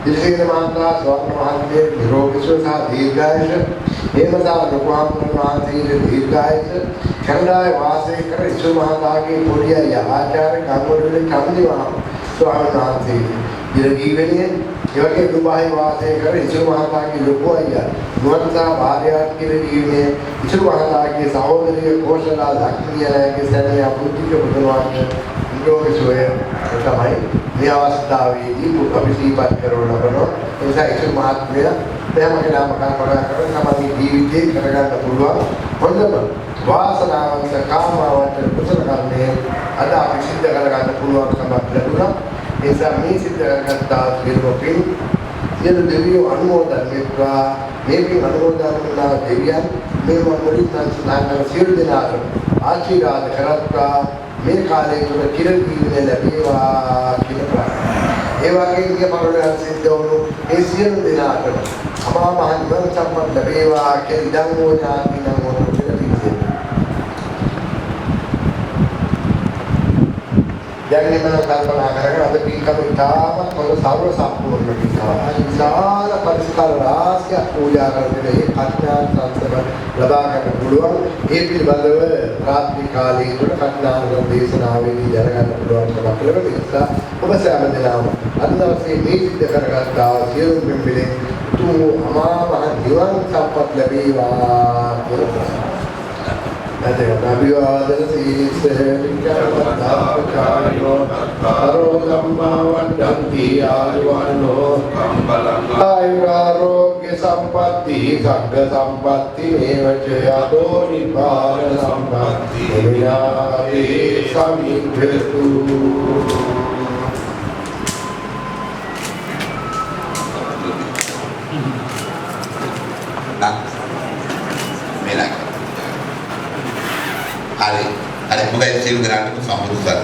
දිලිසේන මහතා ස්වාමීන් වහන්සේ නිරෝගී සුව සහ දීර්ඝායුෂ හේමදාව ලොකු හාමුදුරුවන් වහන්සේගේ දීර්ඝායුෂ කැනඩාවේ වාසය කර ඉසු මහතාගේ පොඩි අයියා ආචාර්ය ගංගොඩවිල චන්දිමා ස්වාමීන් වහන්සේ දිරජීවනයේ ඒ වගේ දුබායි වාසය කර ඉසු මහතාගේ ලොකු අයියා නුවන්සා භාර්යාවත් කියලා ජීවනයේ ඉසු මහතාගේ සහෝදරිය කෝෂලා ලක්ෂ්මියගේ සැනය අපුද්ධික බුදුනාට නිරෝගීසෝය තමයි මේ අවස්ථාවේදී අපි සිහිපත් කරන ලබනවා. ඒ නිසා ඉසු මහත්මයා ප්‍රේමකේ නාම කල්පනා කරන සමාධි ජීවිතේ කරගන්න පුළුවන් හොඳම වාසනාවන්ත කාමාවන්ත කුසල කර්මයේ අද අපි සිද්ධ කරගන්න පුළුවන්කමක් ලැබුණා. ඒ නිසා මේ සිද්ධ කරගත්තා පිළිවෙලින් සියලු දෙවියෝ අනුමෝදන් වෙත්වා. මේ පින් අනුමෝදන් වුණා දෙවියන් මේ මොහොතින් සංසාරන සියලු දෙනාට ආශිර්වාද කරත්වා. මේ කාලයේ තුල චිර ජීවනය ලැබේවා කියලා ප්‍රාර්ථනා. ඒ වගේම මේ පරිලෝක සිද්ධ වුණු ඒ සියලු දෙනාට අමා මහ නිවන් සම්පත් ලැබේවා කියලා ඉදන් වූ ඥාතිනම් වුණු කියලා පිළිගන්න. දැන් මම කල්පනා කරගෙන අද පින්කම ඉතාමත් හොඳ සර්ව සම්පූර්ණ පින්කම. විශාල පරිස්කාර රාශියක් පූජා කරගෙන මේ කඨිනාන් සංසද ලබා ගන්න පුළුවන්. ඒ පිළිබඳව රාත්‍රී කාලයේ තුල කඨිනාන් දේශනාවේදී දැනගන්න පුළුවන්කමක් ලැබෙන නිසා ඔබ සෑම දිනම අද දවසේ මේ සිද්ධ කරගත්තා සියලු මෙම්බලෙන් තුමු අමා මහ නිවන් සම්පත් ලැබේවා කියලා. අභිවාදන සීසෙලිකවදාපචාරයෝ අරෝ ධම්මා වණ්ඩන්ති ආයුවන්නෝ ආයුරාෝග්‍ය සම්පatti සග්ග සම්පatti මේවච යතෝ නිපාන සම්පatti විනාදී සමිද්දතු Hari bukan silu gerak itu sambut besar.